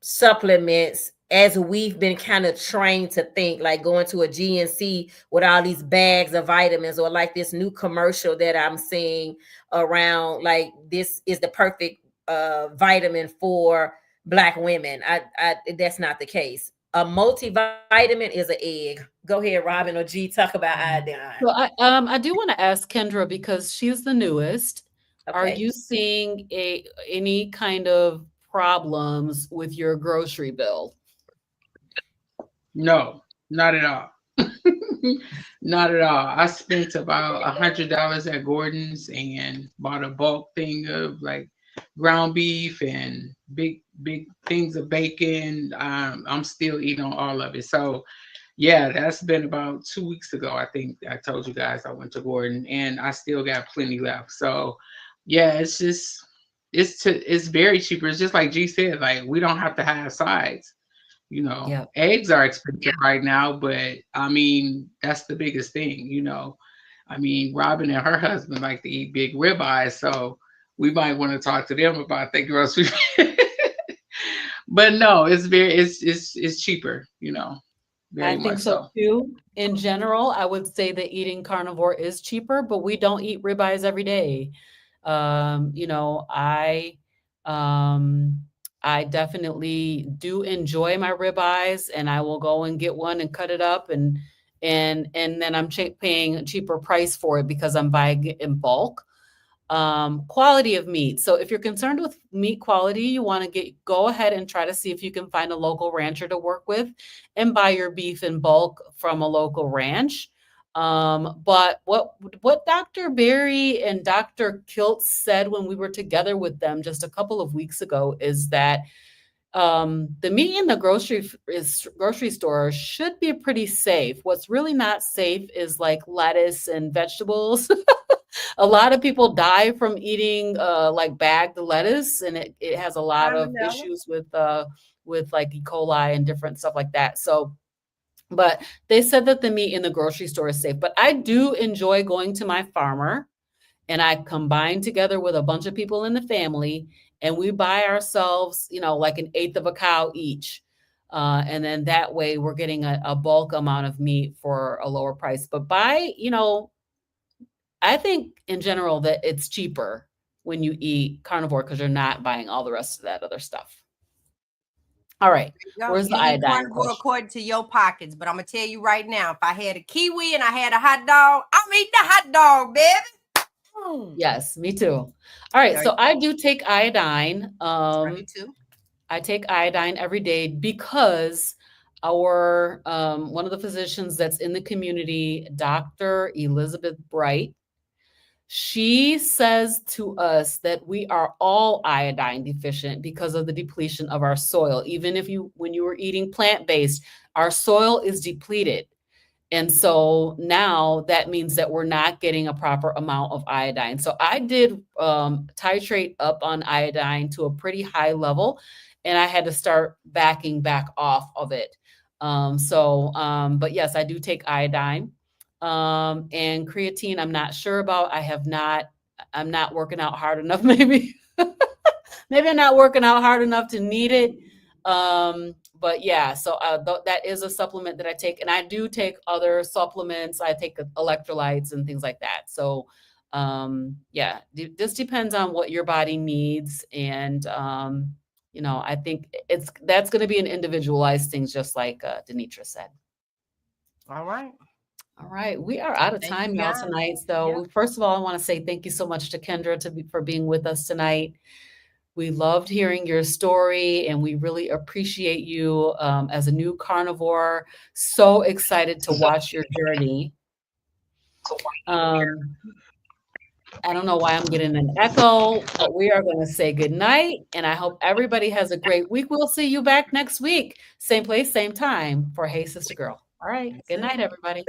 D: supplements as we've been kind of trained to think, like going to a GNC with all these bags of vitamins, or like this new commercial that I'm seeing around, like this is the perfect vitamin for Black women. That's not the case. A multivitamin is an egg. Go ahead, Robyn or G, talk about iodine.
B: So I do want to ask Kendra because she's the newest. Okay. Are you seeing any kind of problems with your grocery bill?
C: No, not at all. Not at all. I spent about $100 at Gordon's and bought a bulk thing of like ground beef and big things of bacon. I'm still eating all of it. So yeah, that's been about 2 weeks ago. I think I told you guys I went to Gordon and I still got plenty left. So yeah, it's just it's very cheaper. It's just like G said, like we don't have to have sides. You know,
B: Yep.
C: Eggs are expensive right now, but I mean, that's the biggest thing, you know. I mean, Robyn and her husband like to eat big ribeyes, so we might want to talk to them about their grocery. But no, it's cheaper, you know. Very
B: I think
C: much
B: so too. In general, I would say that eating carnivore is cheaper, but we don't eat ribeyes every day. You know, I definitely do enjoy my ribeyes, and I will go and get one and cut it up, and then I'm paying a cheaper price for it because I'm buying it in bulk. Quality of meat. So if you're concerned with meat quality, you want to go ahead and try to see if you can find a local rancher to work with and buy your beef in bulk from a local ranch. But what Dr. Berry and Dr. Kilt said when we were together with them just a couple of weeks ago is that the meat in the grocery store should be pretty safe. What's really not safe is like lettuce and vegetables. A lot of people die from eating like bagged lettuce, and it has a lot of issues with like E. coli and different stuff like that. So, but they said that the meat in the grocery store is safe. But I do enjoy going to my farmer, and I combine together with a bunch of people in the family, and we buy ourselves, like an eighth of a cow each. And then that way we're getting a bulk amount of meat for a lower price. But I think in general that it's cheaper when you eat carnivore because you're not buying all the rest of that other stuff. All right. Where's the iodine question?
A: According to your pockets, but I'm gonna tell you right now, if I had a kiwi and I had a hot dog, I'm eating the hot dog, baby.
B: Yes, me too. All right, so I do take iodine.
A: Me too.
B: I take iodine every day because our one of the physicians that's in the community, Dr. Elizabeth Bright, she says to us that we are all iodine deficient because of the depletion of our soil. Even when you were eating plant-based, our soil is depleted. And so now that means that we're not getting a proper amount of iodine. So I did titrate up on iodine to a pretty high level, and I had to start backing back off of it. But yes, I do take iodine. And creatine, I'm not sure about. I'm not working out hard enough, maybe. Maybe I'm not working out hard enough to need it. But yeah, so that is a supplement that I take, and I do take other supplements. I take electrolytes and things like that. So yeah, this depends on what your body needs. And I think that's going to be an individualized thing, just like DeNitra said.
A: All right.
B: We are out of time now tonight. So first of all, I want to say thank you so much to Kendra for being with us tonight. We loved hearing your story, and we really appreciate you as a new carnivore. So excited to watch your journey. I don't know why I'm getting an echo, but we are going to say good night, and I hope everybody has a great week. We'll see you back next week. Same place, same time for Hey Sister Girl. All right. Good night, everybody.